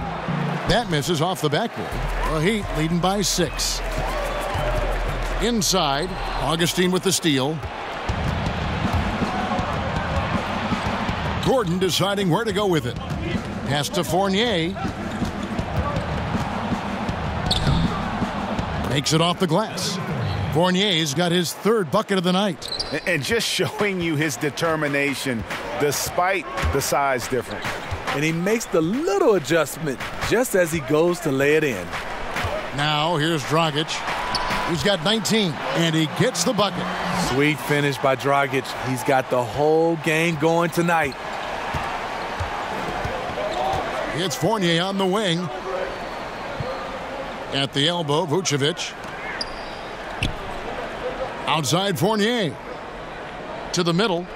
That misses off the backboard. The Heat leading by 6. Inside, Augustine with the steal. Gordon deciding where to go with it. Pass to Fournier. Makes it off the glass. Fournier's got his 3rd bucket of the night. And just showing you his determination despite the size difference. And he makes the little adjustment just as he goes to lay it in. Now here's Dragic. He's got 19, and he gets the bucket. Sweet finish by Dragic. He's got the whole game going tonight. It's Fournier on the wing. At the elbow, Vucevic. Outside Fournier. To the middle.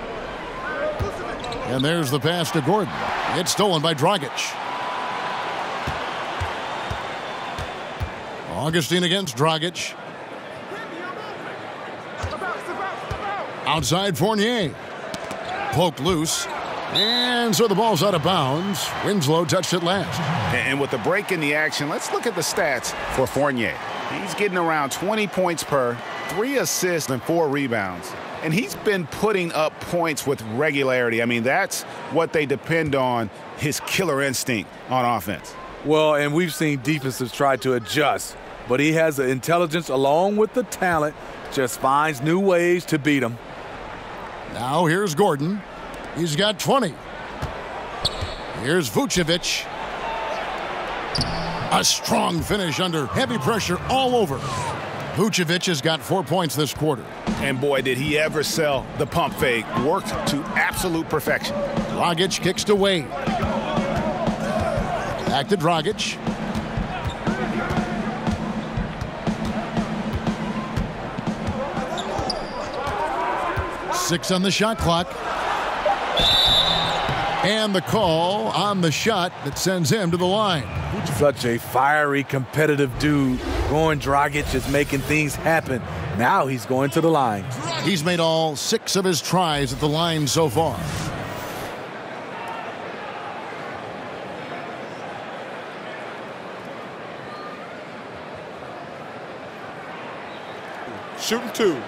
And there's the pass to Gordon. It's stolen by Dragic. Augustine against Dragic. Outside Fournier. Poked loose. And so the ball's out of bounds. Winslow touched it last. And with the break in the action, let's look at the stats for Fournier. He's getting around 20 points per, 3 assists and 4 rebounds. And he's been putting up points with regularity. I mean, that's what they depend on, his killer instinct on offense. Well, and we've seen defenses try to adjust, but he has the intelligence along with the talent, just finds new ways to beat them. Now here's Gordon. He's got 20. Here's Vucevic. A strong finish under heavy pressure all over. Vucevic has got 4 points this quarter. And boy, did he ever sell the pump fake. Worked to absolute perfection. Dragic kicks to Wade. Back to Dragic. Six on the shot clock. And the call on the shot that sends him to the line. Such a fiery, competitive dude. Goran Dragic is making things happen. Now he's going to the line. He's made all 6 of his tries at the line so far. Shooting 2.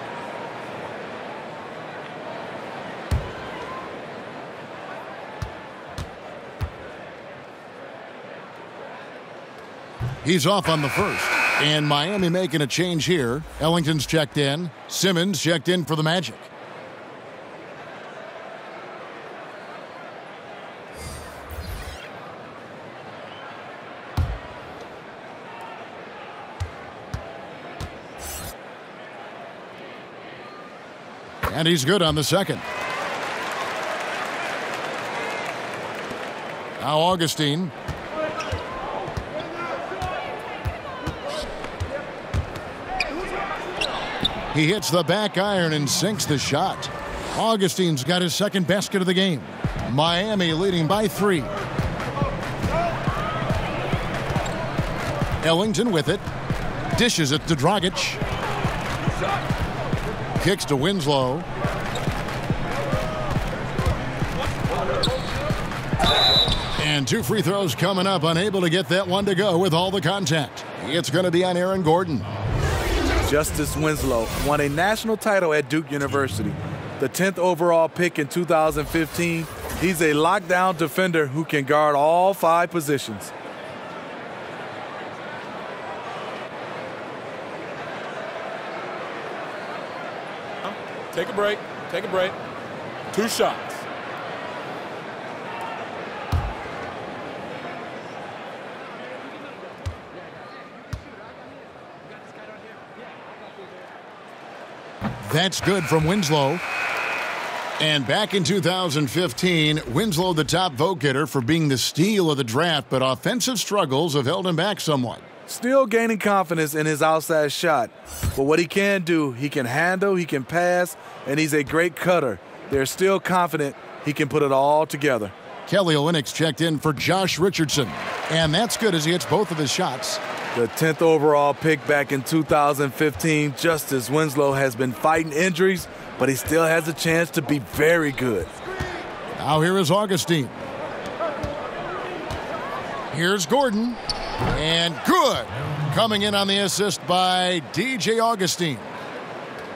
He's off on the first. And Miami making a change here. Ellington's checked in. Simmons checked in for the Magic. And he's good on the second. Now Augustine. He hits the back iron and sinks the shot. Augustine's got his second basket of the game. Miami leading by 3. Ellington with it. Dishes it to Dragic. Kicks to Winslow. And 2 free throws coming up. Unable to get that one to go with all the contact. It's going to be on Aaron Gordon. Justice Winslow won a national title at Duke University. The 10th overall pick in 2015. He's a lockdown defender who can guard all 5 positions. Take a break. Take a break. 2 shots. That's good from Winslow. And back in 2015, Winslow the top vote getter for being the steal of the draft, but offensive struggles have held him back somewhat. Still gaining confidence in his outside shot. But what he can do, he can handle, he can pass, and he's a great cutter. They're still confident he can put it all together. Kelly Olynyk's checked in for Josh Richardson. And that's good as he hits both of his shots. The 10th overall pick back in 2015, Justice Winslow has been fighting injuries, but he still has a chance to be very good. Now here is Augustine. Here's Gordon. And good. Coming in on the assist by DJ Augustine.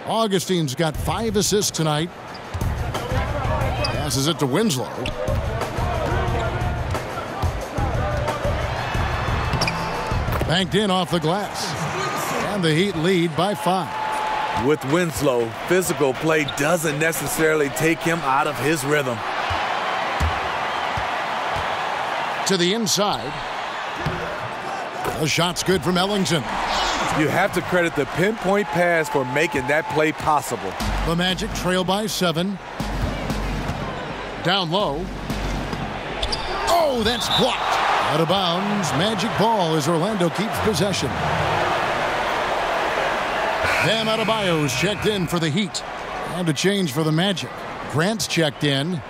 Augustine's got 5 assists tonight. Passes it to Winslow. Banked in off the glass. And the Heat lead by 5. With Winslow, physical play doesn't necessarily take him out of his rhythm. To the inside. The shot's good from Ellington. You have to credit the pinpoint pass for making that play possible. The Magic trail by 7. Down low. Oh, that's blocked. Out of bounds. Magic ball as Orlando keeps possession. Bam Adebayo's checked in for the Heat. And a change for the Magic. Grant's checked in.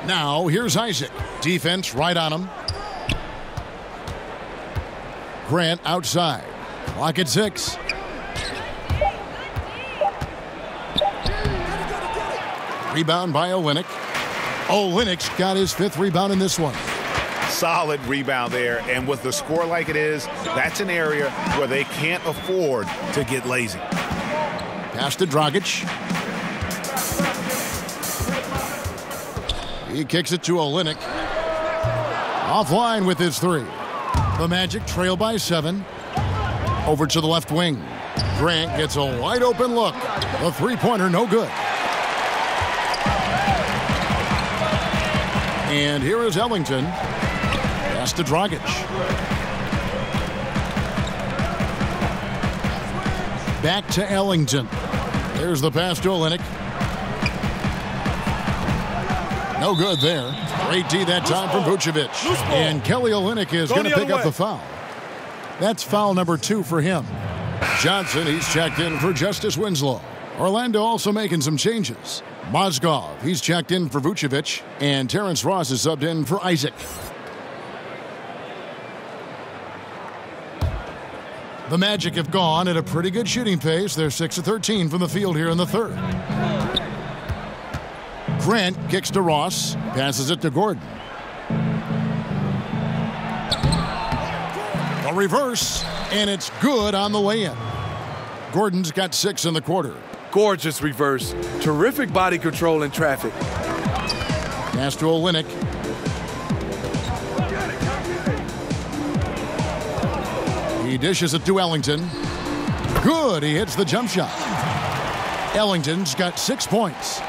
Now, here's Isaac. Defense right on him. Grant outside. Clock at 6. Rebound by Olynyk. Olynyk's got his 5th rebound in this one. Solid rebound there, and with the score like it is, that's an area where they can't afford to get lazy. Pass to Dragic. He kicks it to Olynyk. Offline with his 3. The Magic trail by 7. Over to the left wing. Grant gets a wide open look. The 3-pointer no good. And here is Ellington. Pass to Dragic. Back to Ellington. There's the pass to Olynyk. No good there. Great D that time from Vucevic. And Kelly Olynyk is going to pick up the foul. That's foul number 2 for him. Johnson, he's checked in for Justice Winslow. Orlando also making some changes. Mozgov, he's checked in for Vucevic. And Terrence Ross is subbed in for Isaac. The Magic have gone at a pretty good shooting pace. They're 6 of 13 from the field here in the 3rd. Grant kicks to Ross, passes it to Gordon. A reverse, and it's good on the way in. Gordon's got 6 in the quarter. Gorgeous reverse. Terrific body control in traffic. Pass to Olynyk. He dishes it to Ellington. Good, he hits the jump shot. Ellington's got 6 points.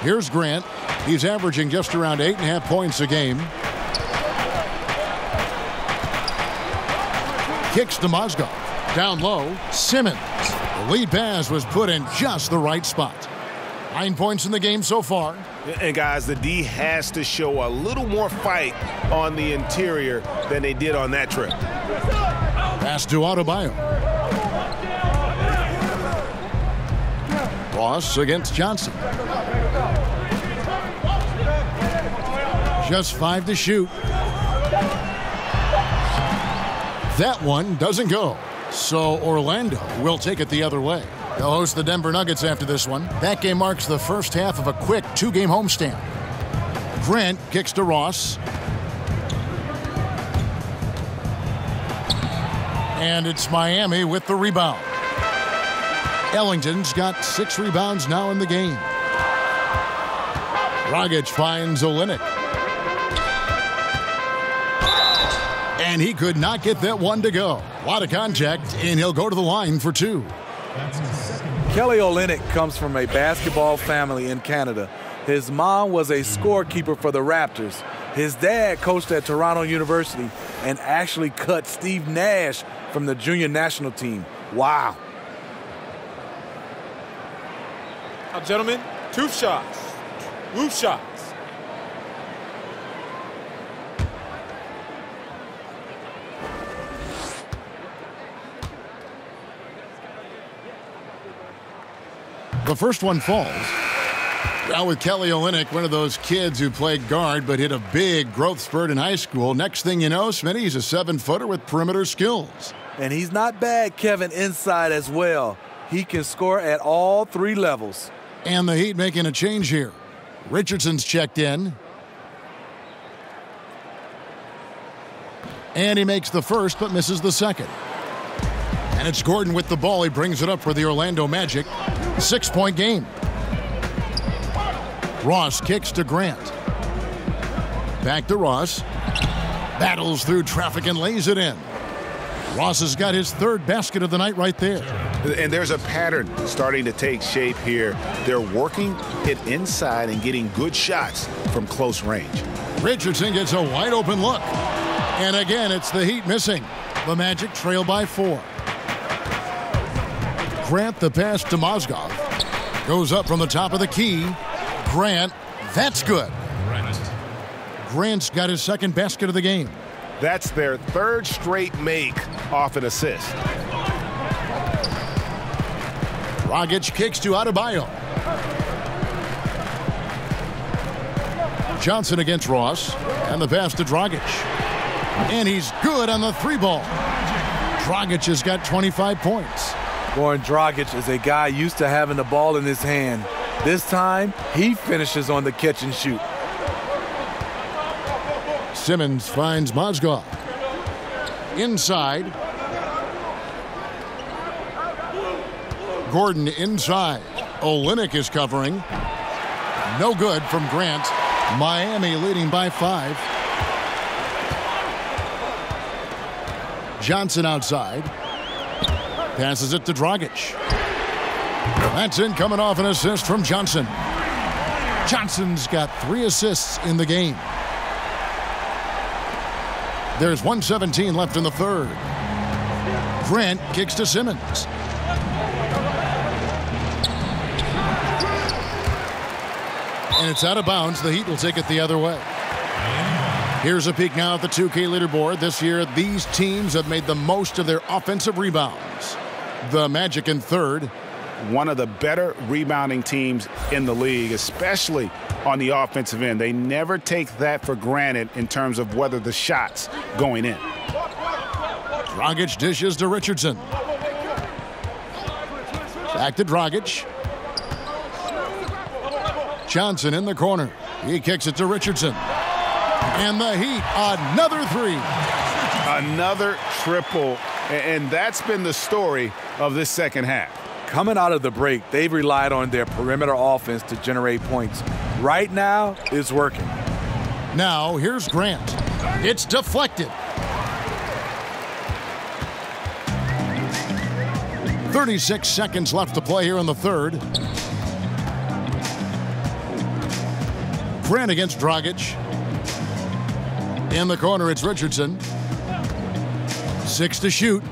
Here's Grant. He's averaging just around 8.5 points a game. Kicks to Mozgov. Down low, Simmons. The lead pass was put in just the right spot. 9 points in the game so far. And guys, the D has to show a little more fight on the interior than they did on that trip. Pass to Adebayo. Ross against Johnson. Just 5 to shoot. That one doesn't go. So Orlando will take it the other way. They'll host the Denver Nuggets after this one. That game marks the first half of a quick 2-game homestand. Grant kicks to Ross. And it's Miami with the rebound. Ellington's got 6 rebounds now in the game. Dragic finds Olynyk. And he could not get that one to go. A lot of contact, and he'll go to the line for 2. Kelly Olynyk comes from a basketball family in Canada. His mom was a scorekeeper for the Raptors. His dad coached at Toronto University and actually cut Steve Nash from the junior national team. Wow. Now, gentlemen, 2 shots. 2 shots. The first one falls. Now with Kelly Olynyk, one of those kids who played guard but hit a big growth spurt in high school. Next thing you know, Smitty, he's a 7-footer with perimeter skills. And he's not bad, Kevin, inside as well. He can score at all 3 levels. And the Heat making a change here. Richardson's checked in. And he makes the first but misses the second. And it's Gordon with the ball. He brings it up for the Orlando Magic. 6-point game. Ross kicks to Grant. Back to Ross. Battles through traffic and lays it in. Ross has got his 3rd basket of the night right there. And there's a pattern starting to take shape here. They're working it inside and getting good shots from close range. Richardson gets a wide open look. And again, it's the Heat missing. The Magic trail by 4. Grant the pass to Mozgov. Goes up from the top of the key. Grant, that's good. Grant's got his 2nd basket of the game. That's their 3rd straight make off an assist. Dragic kicks to Adebayo. Johnson against Ross. And the pass to Dragic. And he's good on the 3-ball. Dragic has got 25 points. Goran Dragic is a guy used to having the ball in his hand. This time, he finishes on the catch and shoot. Simmons finds Mozgov. Inside. Gordon inside. Olynyk is covering. No good from Grant. Miami leading by 5. Johnson outside. Passes it to Dragic. That's in, coming off an assist from Johnson. Johnson's got 3 assists in the game. There's 1:17 left in the 3rd. Grant kicks to Simmons. And it's out of bounds. The Heat will take it the other way. Here's a peek now at the 2K leaderboard. This year, these teams have made the most of their offensive rebounds. The Magic in 3rd. One of the better rebounding teams in the league, especially on the offensive end. They never take that for granted in terms of whether the shot's going in. Dragic dishes to Richardson. Back to Dragic. Johnson in the corner. He kicks it to Richardson. And the Heat, another 3. Another triple, and that's been the story of this second half. Coming out of the break, they've relied on their perimeter offense to generate points. Right now, it's working. Now, here's Grant. It's deflected. 36 seconds left to play here in the 3rd. Grant against Dragic. In the corner, it's Richardson. 6 to shoot.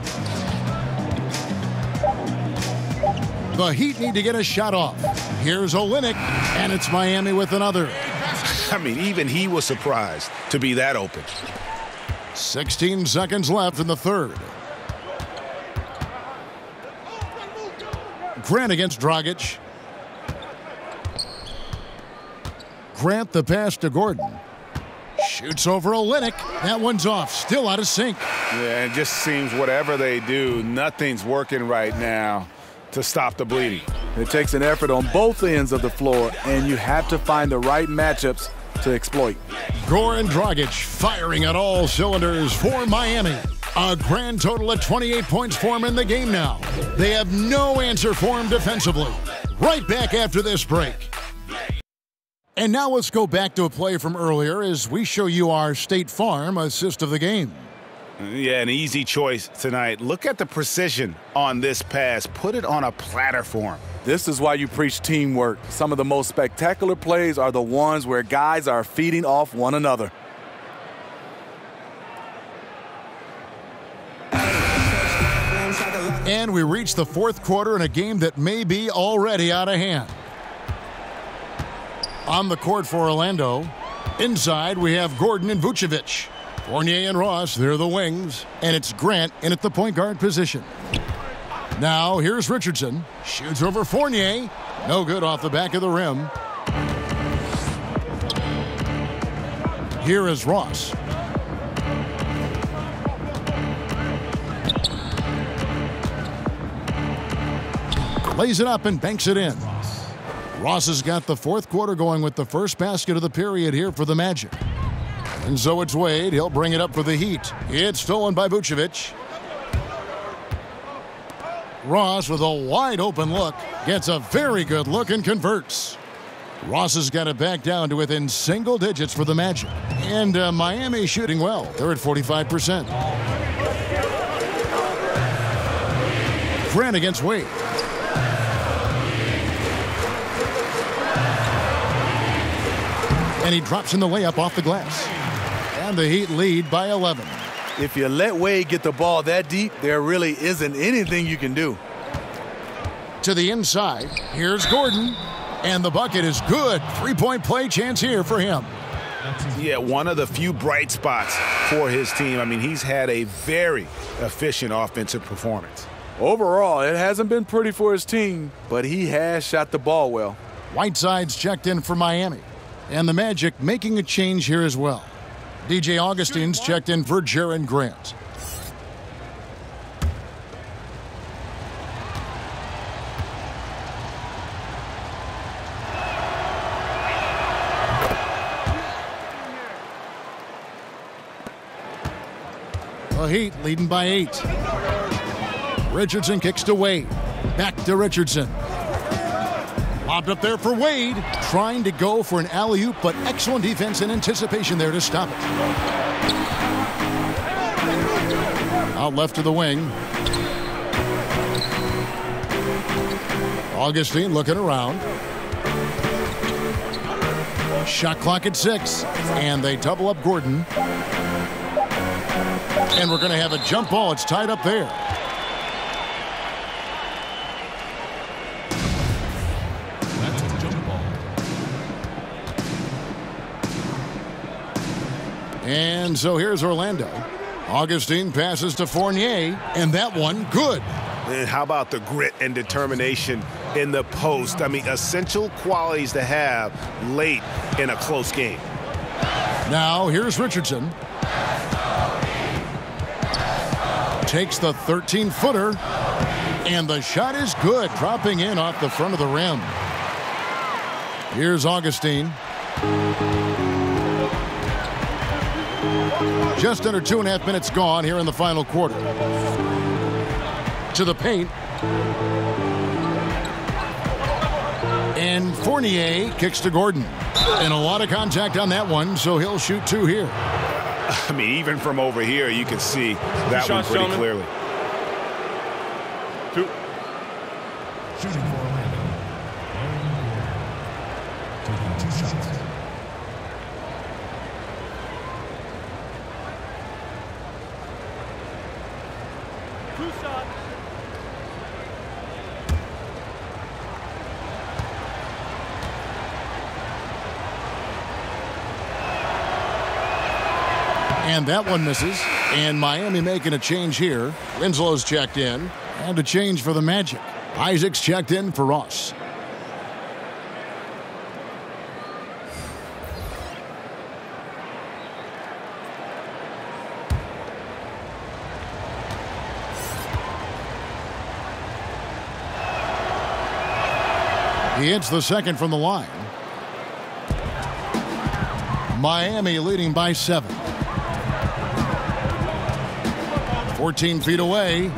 The Heat need to get a shot off. Here's Olynyk, and it's Miami with another. I mean, even he was surprised to be that open. 16 seconds left in the third. Grant against Dragic. Grant the pass to Gordon. Shoots over Olynyk. That one's off. Still out of sync. Yeah, it just seems whatever they do, nothing's working right now to stop the bleeding. It takes an effort on both ends of the floor, and you have to find the right matchups to exploit. Gore and Dragic firing at all cylinders for Miami. A grand total of 28 points for them in the game now. They have no answer for him defensively. Right back after this break. And now let's go back to a play from earlier as we show you our State Farm assist of the game. Yeah, an easy choice tonight. Look at the precision on this pass. Put it on a platter for him. This is why you preach teamwork. Some of the most spectacular plays are the ones where guys are feeding off one another. And we reach the fourth quarter in a game that may be already out of hand. On the court for Orlando. Inside, we have Gordon and Vucevic. Fournier and Ross, they're the wings. And it's Grant in at the point guard position. Now, here's Richardson. Shoots over Fournier. No good off the back of the rim. Here is Ross. Lays it up and banks it in. Ross has got the fourth quarter going with the first basket of the period here for the Magic. And so it's Wade. He'll bring it up for the Heat. It's stolen by Vucevic. Ross with a wide open look. Gets a very good look and converts. Ross has got it back down to within single digits for the Magic. And Miami shooting well. They're at 45%. Grant against Wade. And he drops in the layup off the glass. And the Heat lead by 11. If you let Wade get the ball that deep, there really isn't anything you can do. To the inside, here's Gordon. And the bucket is good. Three-point play chance here for him. Yeah, one of the few bright spots for his team. I mean, he's had a very efficient offensive performance. Overall, it hasn't been pretty for his team, but he has shot the ball well. Whiteside's checked in for Miami. And the Magic making a change here as well. DJ Augustine's checked in for Jaren Grant. The Heat leading by 8. Richardson kicks to Wade. Back to Richardson. Lobbed up there for Wade, trying to go for an alley-oop, but excellent defense and anticipation there to stop it. Out left to the wing. Augustine looking around. Shot clock at 6, and they double up Gordon. And we're going to have a jump ball. It's tied up there. And so here's Orlando. Augustine passes to Fournier, and that one good. And how about the grit and determination in the post? I mean, essential qualities to have late in a close game. Now here's Richardson. Takes the 13-footer, and the shot is good, dropping in off the front of the rim. Here's Augustine. Just under 2.5 minutes gone here in the final quarter. To the paint. And Fournier kicks to Gordon. And a lot of contact on that one, so he'll shoot 2 here. I mean, even from over here, you can see that one pretty clearly. 2. Shooting for Orlando. Taking 2 shots. And that one misses. And Miami making a change here. Winslow's checked in. And a change for the Magic. Isaac's checked in for Ross. He hits the second from the line. Miami leading by 7. 14 feet away.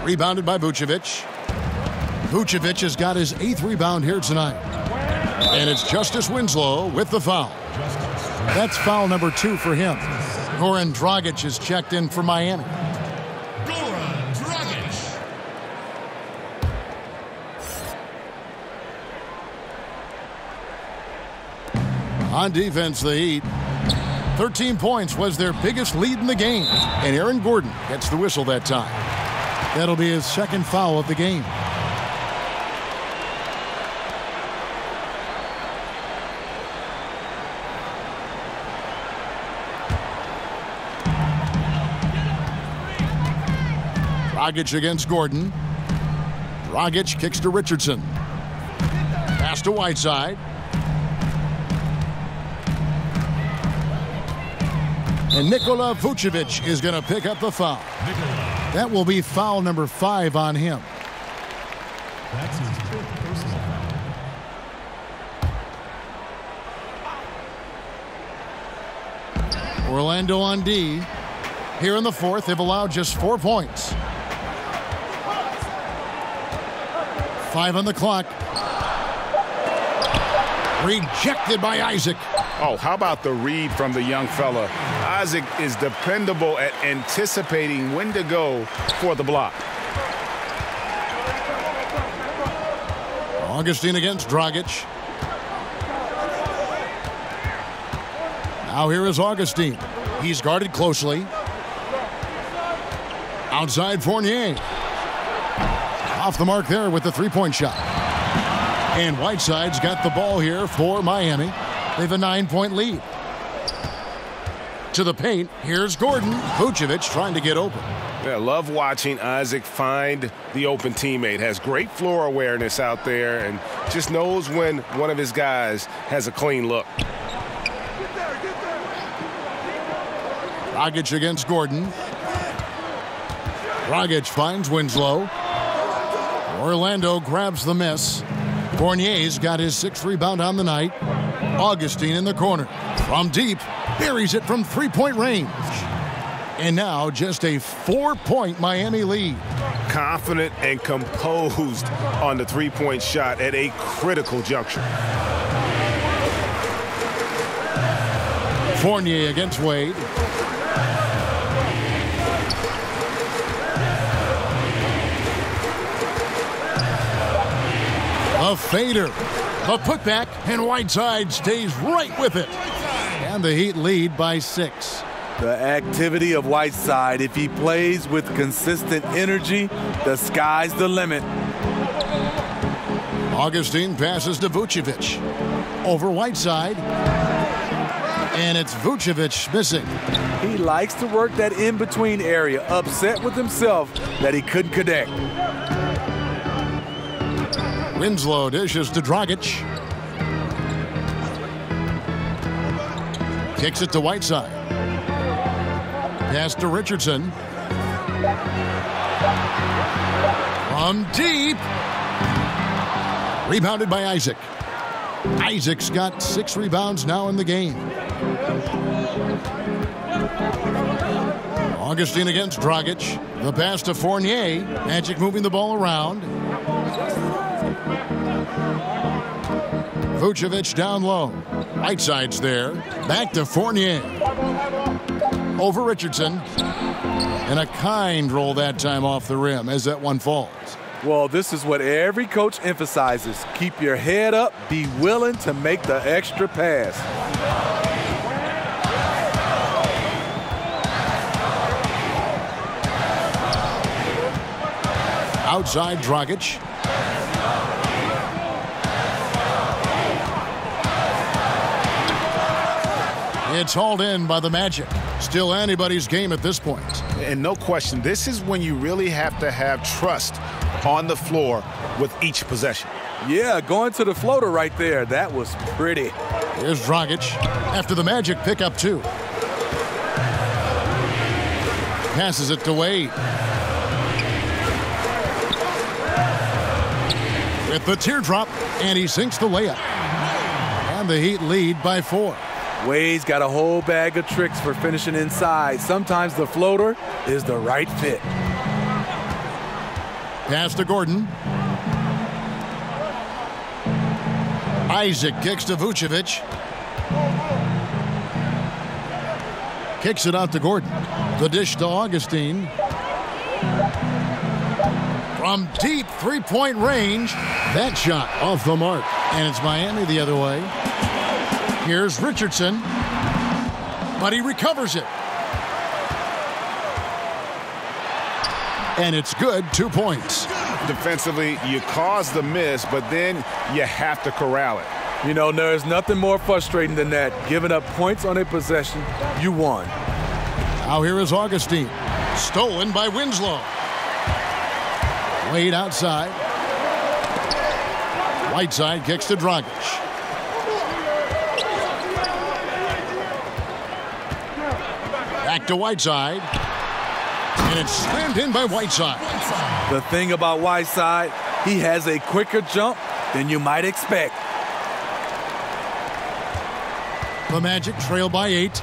Rebounded by Vucevic. Vucevic has got his 8th rebound here tonight. And it's Justice Winslow with the foul. That's foul number 2 for him. Goran Dragic is checked in for Miami. Goran Dragic. On defense, the Heat. 13 points was their biggest lead in the game. And Aaron Gordon gets the whistle that time. That'll be his 2nd foul of the game. Dragic against Gordon. Dragic kicks to Richardson. Pass to Whiteside. And Nikola Vucevic is going to pick up the foul. That will be foul number 5 on him. That's his 5th personal foul. Orlando on D. Here in the 4th, they've allowed just 4 points. 5 on the clock. Rejected by Isaac. Oh, how about the read from the young fella? Isaac is dependable at anticipating when to go for the block. Augustine against Dragic. Now here is Augustine. He's guarded closely. Outside Fournier. Off the mark there with the 3-point shot. And Whiteside's got the ball here for Miami. They have a 9-point lead. To the paint, here's Gordon. Vucevic trying to get open. Yeah, love watching Isaac find the open teammate. Has great floor awareness out there and just knows when one of his guys has a clean look. Dragic against Gordon. Dragic finds Winslow. Orlando grabs the miss. Fournier's got his 6th rebound on the night. Augustine in the corner. From deep, buries it from 3-point range. And now just a 4-point Miami lead. Confident and composed on the 3-point shot at a critical juncture. Fournier against Wade. A fader. A putback, and Whiteside stays right with it. And the Heat lead by 6. The activity of Whiteside, if he plays with consistent energy, the sky's the limit. Augustine passes to Vucevic. Over Whiteside. And it's Vucevic missing. He likes to work that in-between area, upset with himself that he couldn't connect. Winslow dishes to Dragic. Kicks it to Whiteside. Pass to Richardson. From deep. Rebounded by Isaac. Isaac's got 6 rebounds now in the game. Augustine against Dragic. The pass to Fournier. Magic moving the ball around. Vucevic down low. Whiteside's there. Back to Fournier. Over Richardson. And a kind roll that time off the rim as that one falls. Well, this is what every coach emphasizes. Keep your head up. Be willing to make the extra pass. Outside Dragic. It's hauled in by the Magic. Still anybody's game at this point. And no question, this is when you really have to have trust on the floor with each possession. Yeah, going to the floater right there. That was pretty. Here's Dragic after the Magic pick up 2. Passes it to Wade. With the teardrop, and he sinks the layup. And the Heat lead by 4. Wade's got a whole bag of tricks for finishing inside. Sometimes the floater is the right fit. Pass to Gordon. Isaac kicks to Vucevic. Kicks it out to Gordon. The dish to Augustine. From deep three-point range, that shot off the mark. And it's Miami the other way. Here's Richardson. But he recovers it. And it's good, 2 points. Defensively, you cause the miss, but then you have to corral it. You know, there's nothing more frustrating than that. Giving up points on a possession, you won. Now here is Augustine. Stolen by Winslow. Wade outside. Whiteside kicks to Dragic. Back to Whiteside. And it's slammed in by Whiteside. The thing about Whiteside, he has a quicker jump than you might expect. The Magic trail by 8.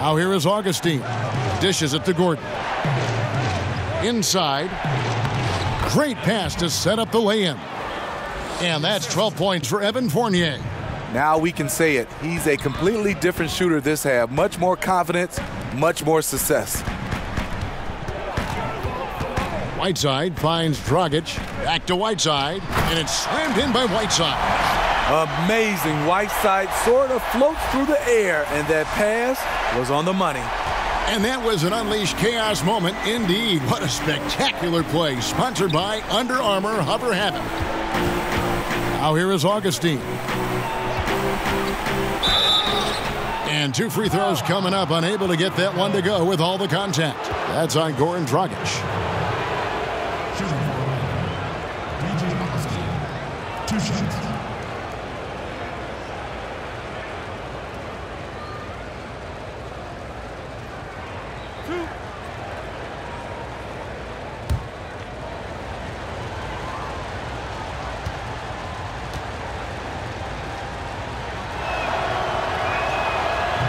Now here is Augustine. Dishes it to Gordon. Inside. Great pass to set up the lay-in. And that's 12 points for Evan Fournier. Now we can say it. He's a completely different shooter this half. Much more confidence, much more success. Whiteside finds Dragic. Back to Whiteside. And it's slammed in by Whiteside. Amazing. Whiteside sort of floats through the air, and that pass was on the money. And that was an unleashed chaos moment indeed. What a spectacular play. Sponsored by Under Armour Hover Havoc. Now here is Augustine. And 2 free throws coming up. Unable to get that one to go with all the contact. That's on Goran Dragic. Shooting for DJ Augustine. 2 shots.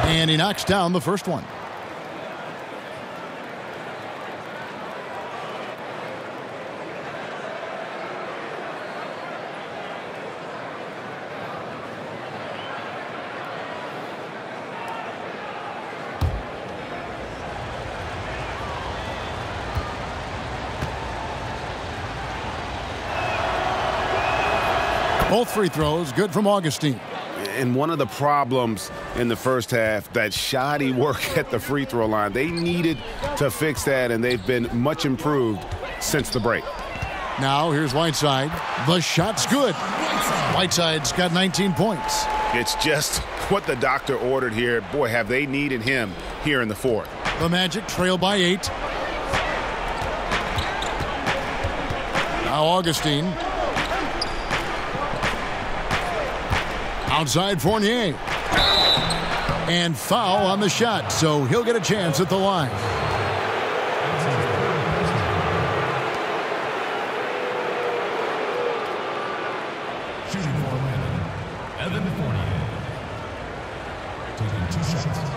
And he knocks down the first one. Both free throws good from Augustine. And one of the problems in the first half, that shoddy work at the free throw line. They needed to fix that, and they've been much improved since the break. Now here's Whiteside. The shot's good. Whiteside's got 19 points. It's just what the doctor ordered here. Boy, have they needed him here in the fourth. The Magic trail by 8. Now Augustine. Outside Fournier. And foul on the shot, so he'll get a chance at the line. Shooting for Atlanta, Evan Fournier. Taking 2 shots.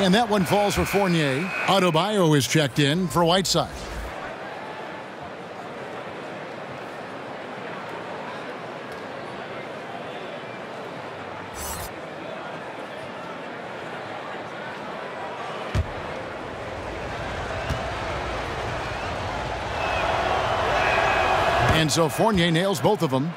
And that one falls for Fournier. Adebayo is checked in for Whiteside. And so Fournier nails both of them.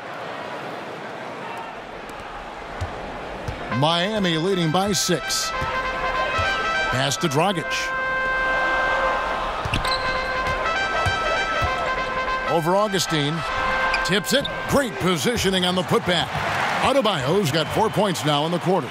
Miami leading by 6. Pass to Dragic. Over Augustine. Tips it. Great positioning on the putback. Adebayo's got 4 points now in the quarter.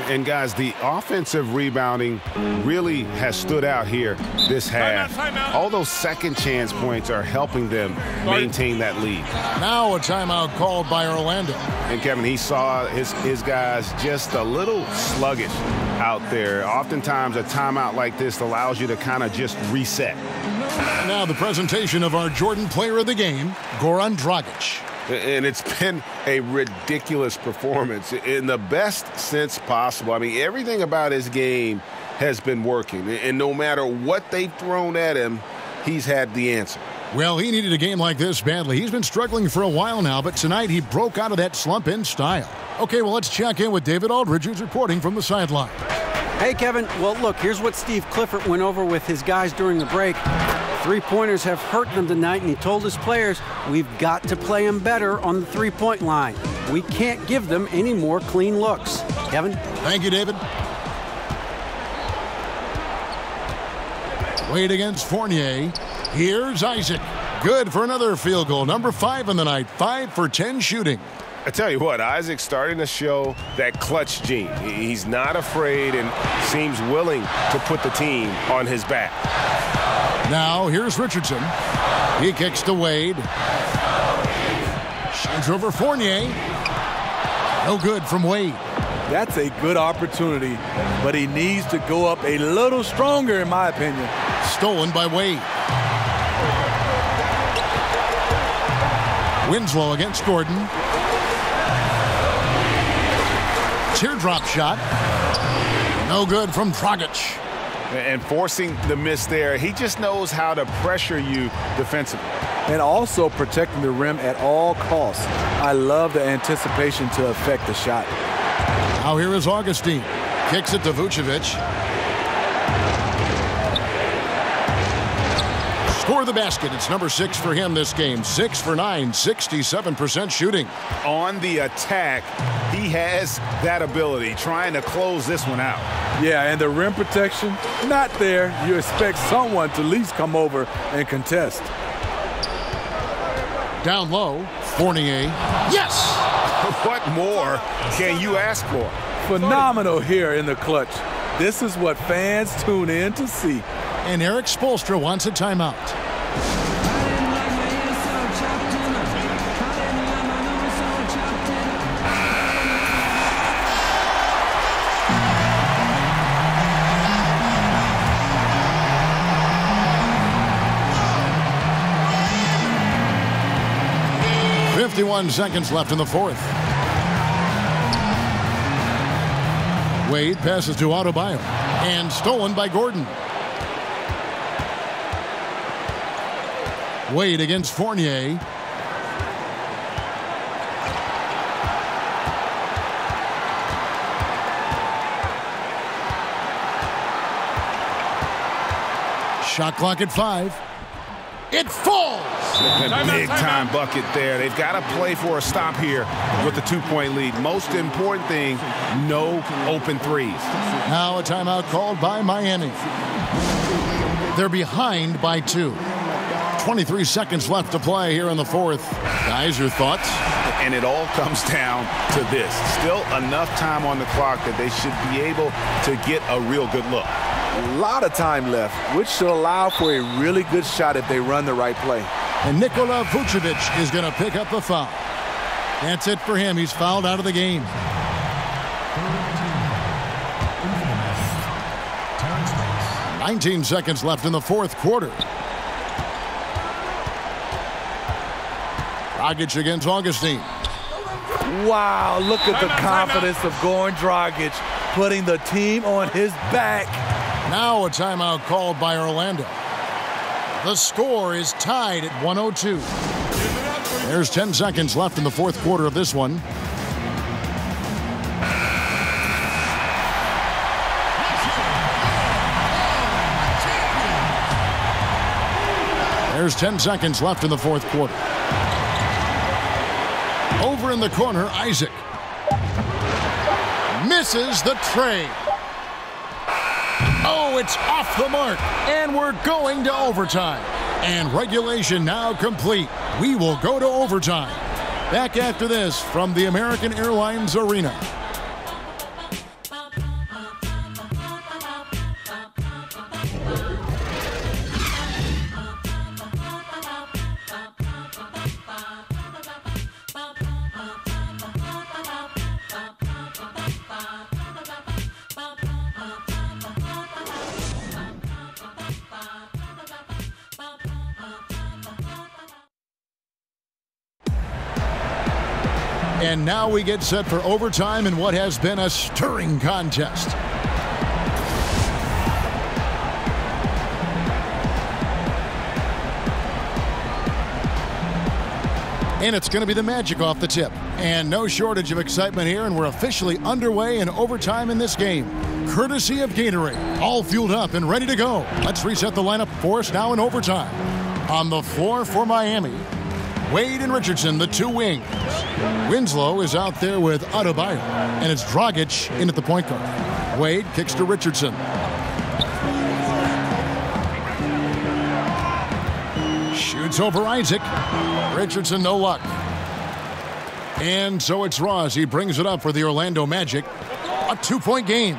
And, guys, the offensive rebounding really has stood out here this half. All those second chance points are helping them maintain that lead. Now a timeout called by Orlando. And, Kevin, he saw his guys just a little sluggish out there. Oftentimes a timeout like this allows you to kind of just reset. Now the presentation of our Jordan Player of the Game, Goran Dragic. And it's been a ridiculous performance in the best sense possible. I mean, everything about his game has been working. And no matter what they've thrown at him, he's had the answer. Well, he needed a game like this badly. He's been struggling for a while now, but tonight he broke out of that slump in style. Okay, well, let's check in with David Aldridge, who's reporting from the sideline. Hey, Kevin. Well, look, here's what Steve Clifford went over with his guys during the break. Three-pointers have hurt them tonight, and he told his players, we've got to play them better on the three-point line. We can't give them any more clean looks. Kevin? Thank you, David. Wade against Fournier. Here's Isaac. Good for another field goal. Number 5 in the night. 5 for 10 shooting. I tell you what, Isaac's starting to show that clutch gene. He's not afraid and seems willing to put the team on his back. Now, here's Richardson. He kicks to Wade. Shines over Fournier. No good from Wade. That's a good opportunity, but he needs to go up a little stronger, in my opinion. Stolen by Wade. Winslow against Gordon. Teardrop shot. No good from Dragic. And forcing the miss there, he just knows how to pressure you defensively. And also protecting the rim at all costs. I love the anticipation to affect the shot. Now here is Augustine. Kicks it to Vucevic. Score the basket. It's number 6 for him this game. 6 for 9, 67% shooting. On the attack, he has that ability, trying to close this one out. Yeah, and the rim protection, not there. You expect someone to at least come over and contest. Down low, Fournier. Yes! What more can you ask for? Phenomenal here in the clutch. This is what fans tune in to see. And Eric Spoelstra wants a timeout. Seconds left in the fourth. Wade passes to Adebayo and stolen by Gordon. Wade against Fournier. Shot clock at 5. It falls! A big-time bucket there. They've got to play for a stop here with the 2-point lead. Most important thing, no open threes. Now a timeout called by Miami. They're behind by 2. 23 seconds left to play here in the fourth. Guys, your thoughts? And it all comes down to this. Still enough time on the clock that they should be able to get a real good look. A lot of time left, which should allow for a really good shot if they run the right play. And Nikola Vucevic is going to pick up the foul. That's it for him. He's fouled out of the game. 19 seconds left in the fourth quarter. Dragic against Augustine. Wow, look at the confidence of Goran Dragic, putting the team on his back. Now a timeout called by Orlando. The score is tied at 102. There's 10 seconds left in the fourth quarter of this one. There's 10 seconds left in the fourth quarter. Over in the corner, Isaac. misses the trade. Oh, it's off the mark, and we're going to overtime. And regulation now complete. We will go to overtime. Back after this from the American Airlines Arena. And now we get set for overtime in what has been a stirring contest. And it's going to be the Magic off the tip. And no shortage of excitement here, and we're officially underway in overtime in this game. Courtesy of Gatorade, all fueled up and ready to go. Let's reset the lineup for us now in overtime. On the floor for Miami, Wade and Richardson, the two wings. Winslow is out there with Adebayo, and it's Dragic in at the point guard. Wade kicks to Richardson. Shoots over Isaac. Richardson, no luck. And so it's Ross. He brings it up for the Orlando Magic. A two-point game.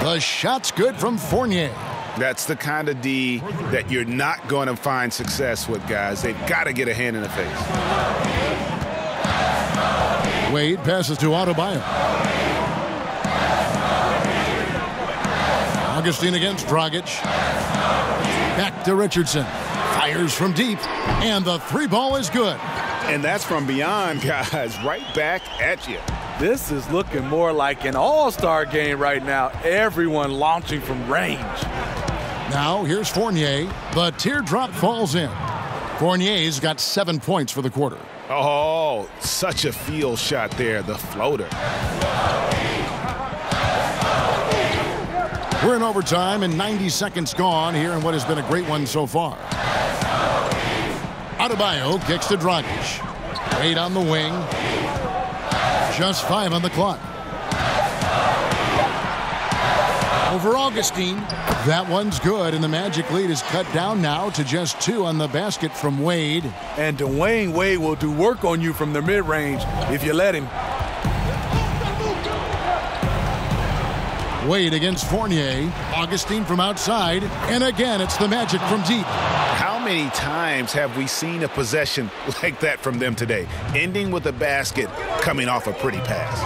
The shot's good from Fournier. That's the kind of D that you're not going to find success with, guys. They've got to get a hand in the face. Wade passes to Adebayo. Augustine against Dragic. Back to Richardson. Fires from deep, and the three ball is good. And that's from beyond, guys. Right back at you. This is looking more like an all-star game right now. Everyone launching from range. Now, here's Fournier. The teardrop falls in. Fournier's got 7 points for the quarter. Oh, such a field shot there, the floater. We're in overtime, and 90 seconds gone here in what has been a great one so far. Adebayo kicks to Dragic. Wade on the wing. Just 5 on the clock. Over Augustine. That one's good, and the Magic lead is cut down now to just 2 on the basket from Wade. And Dwayne Wade will do work on you from the mid-range if you let him. Wade against Fournier. Augustine from outside. And again, it's the Magic from deep. How many times have we seen a possession like that from them today? Ending with a basket, coming off a pretty pass.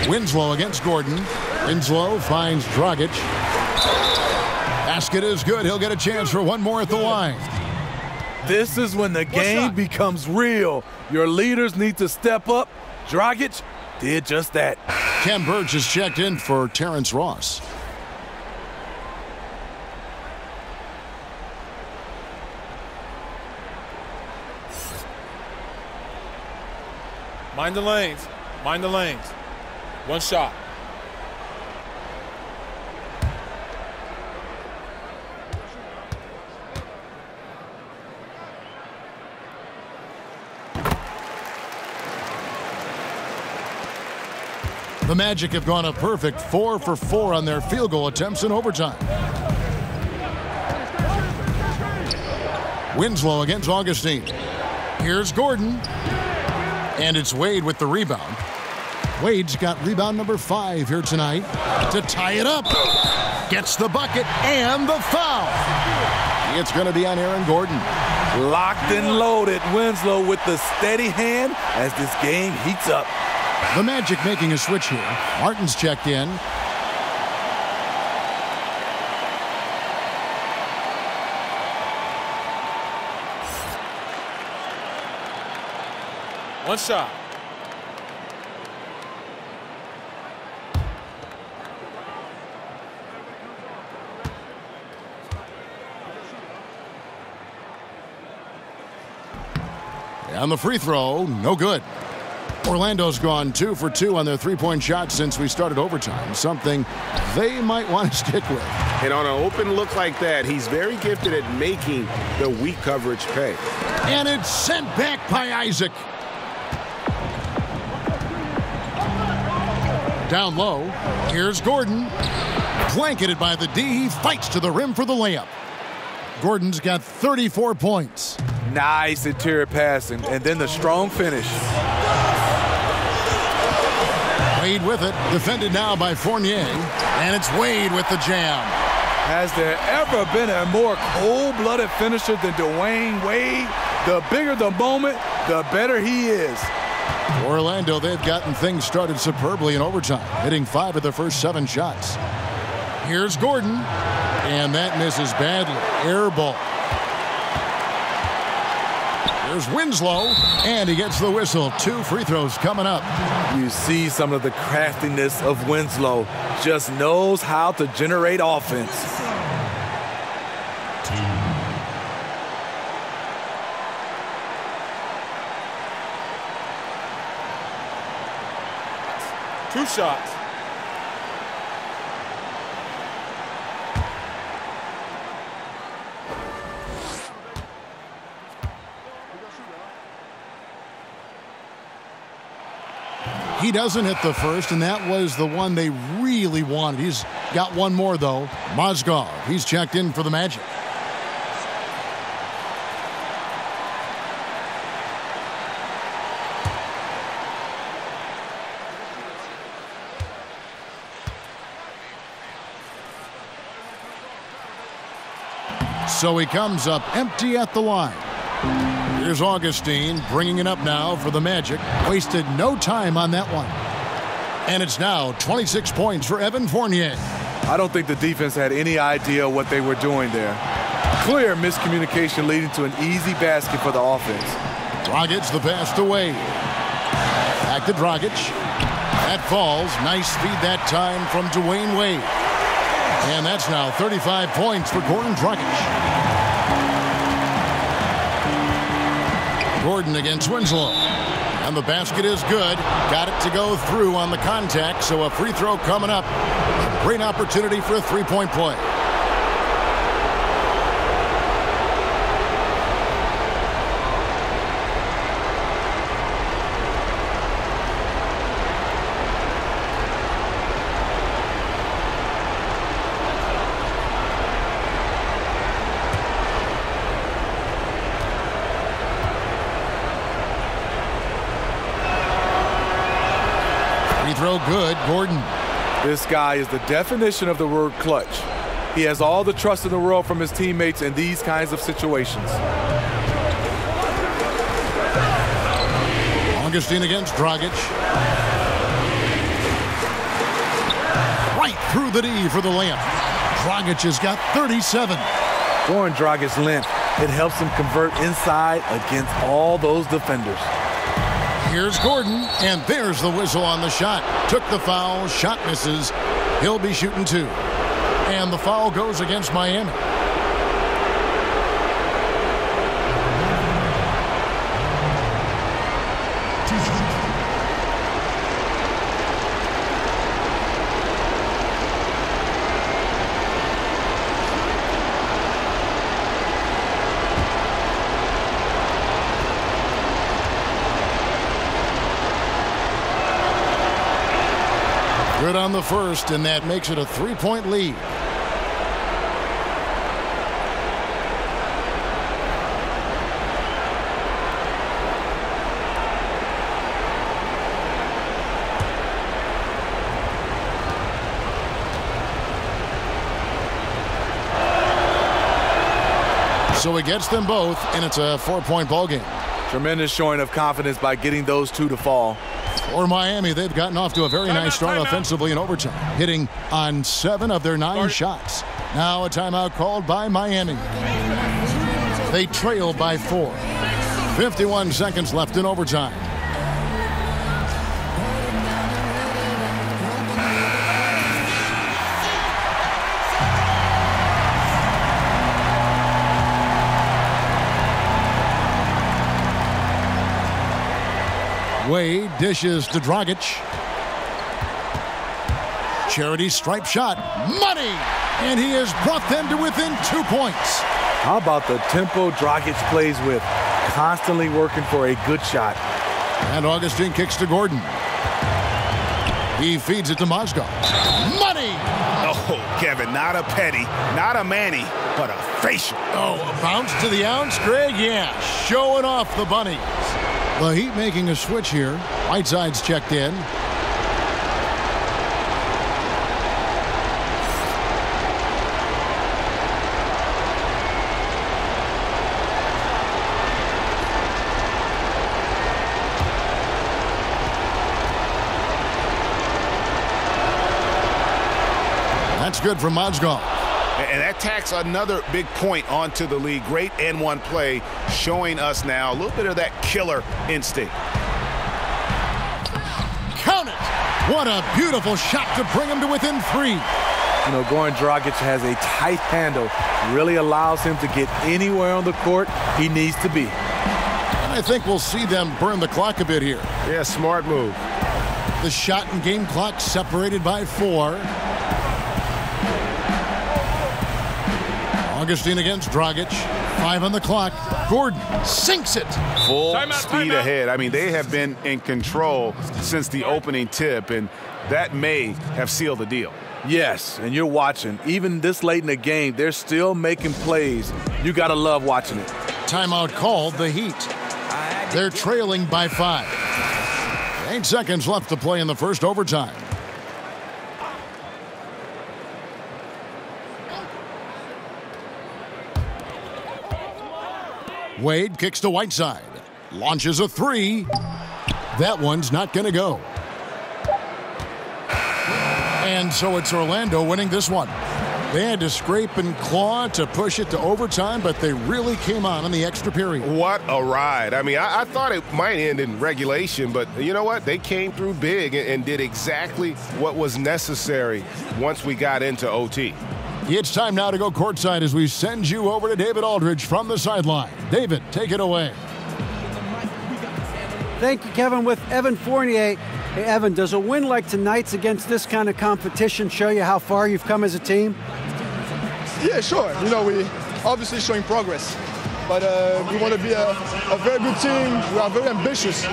Winslow against Gordon. Winslow finds Dragic. Basket is good. He'll get a chance for one more at the line. This is when the game becomes real. Your leaders need to step up. Dragic did just that. Ken Burge is checked in for Terrence Ross. Mind the lanes. Mind the lanes. One shot. The Magic have gone a perfect 4 for 4 on their field goal attempts in overtime. Winslow against Augustine. Here's Gordon. And it's Wade with the rebound. Wade's got rebound number 5 here tonight to tie it up. Gets the bucket and the foul. It's going to be on Aaron Gordon. Locked and loaded. Winslow with the steady hand as this game heats up. The Magic making a switch here. Martin's checked in. One shot. And the free throw, no good. Orlando's gone 2 for 2 on their three-point shots since we started overtime, something they might want to stick with. And on an open look like that, he's very gifted at making the weak coverage pay. And it's sent back by Isaac. Down low, here's Gordon. Blanketed by the D, he fights to the rim for the layup. Gordon's got 34 points. Nice interior passing, and then the strong finish. Wade with it, defended now by Fournier, and it's Wade with the jam. Has there ever been a more cold-blooded finisher than Dwayne Wade? The bigger the moment, the better he is. For Orlando, they've gotten things started superbly in overtime, hitting 5 of their first 7 shots. Here's Gordon, and that misses badly. Air ball. Here's Winslow, and he gets the whistle. 2 free throws coming up. You see some of the craftiness of Winslow. Just knows how to generate offense. 2 shots. He doesn't hit the first, and that was the one they really wanted. He's got one more, though. Mozgov, he's checked in for the Magic. So he comes up empty at the line. Here's Augustine bringing it up now for the Magic. Wasted no time on that one. And it's now 26 points for Evan Fournier. I don't think the defense had any idea what they were doing there. Clear miscommunication leading to an easy basket for the offense. Dragic the pass to Wade. Back to Dragic. That falls. Nice speed that time from Dwayne Wade. And that's now 35 points for Goran Dragic. Gordon against Winslow. And the basket is good. Got it to go through on the contact, so a free throw coming up. A great opportunity for a three-point play. Throw good, Gordon. This guy is the definition of the word clutch. He has all the trust in the world from his teammates in these kinds of situations. Augustine against Dragic. Right through the D for the layup. Dragic has got 37. Goran Dragic's length, it helps him convert inside against all those defenders. Here's Gordon, and there's the whistle on the shot. Took the foul, shot misses. He'll be shooting 2. And the foul goes against Miami. Good on the first, and that makes it a 3-point lead. So he gets them both, and it's a 4-point ball game. Tremendous showing of confidence by getting those 2 to fall. For Miami, they've gotten off to a very nice start offensively in overtime, hitting on 7 of their 9 shots. Now a timeout called by Miami. They trail by 4. 51 seconds left in overtime. Wade dishes to Dragic. Charity stripe shot. Money! And he has brought them to within 2 points. How about the tempo Dragic plays with? Constantly working for a good shot. And Augustine kicks to Gordon. He feeds it to Mozgov. Money! Oh, Kevin, not a penny, not a Manny, but a facial. Oh, a bounce to the ounce, Greg? Yeah, showing off the bunnies. The Heat making a switch here. Whiteside's checked in. That's good from Mozgov. And that tacks another big point onto the league. Great N1 play, showing us now a little bit of that killer instinct. Count it! What a beautiful shot to bring him to within 3. You know, Goran Dragic has a tight handle. Really allows him to get anywhere on the court he needs to be. And I think we'll see them burn the clock a bit here. Yeah, smart move. The shot and game clock separated by 4. Augustine against Dragic. 5 on the clock. Gordon sinks it. Full speed ahead. I mean, they have been in control since the opening tip, and that may have sealed the deal. Yes, and you're watching. Even this late in the game, they're still making plays. You got to love watching it. Timeout called, the Heat. They're trailing by 5. 8 seconds left to play in the first overtime. Wade kicks to Whiteside. Launches a 3. That one's not going to go. And so it's Orlando winning this one. They had to scrape and claw to push it to overtime, but they really came on in the extra period. What a ride. I mean, I thought it might end in regulation, but you know what? They came through big and did exactly what was necessary once we got into OT. It's time now to go courtside as we send you over to David Aldridge from the sideline. David, take it away. Thank you, Kevin. With Evan Fournier. Hey, Evan, does a win like tonight's against this kind of competition show you how far you've come as a team? Yeah, sure. You know, we obviously showing progress, but we want to be a very good team. We are very ambitious.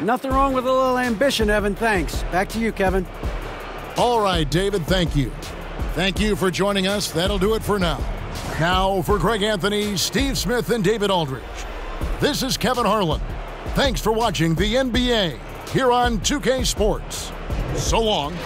Nothing wrong with a little ambition, Evan. Thanks. Back to you, Kevin. All right, David, thank you. Thank you for joining us. That'll do it for now. Now for Greg Anthony, Steve Smith, and David Aldridge. This is Kevin Harlan. Thanks for watching the NBA here on 2K Sports. So long.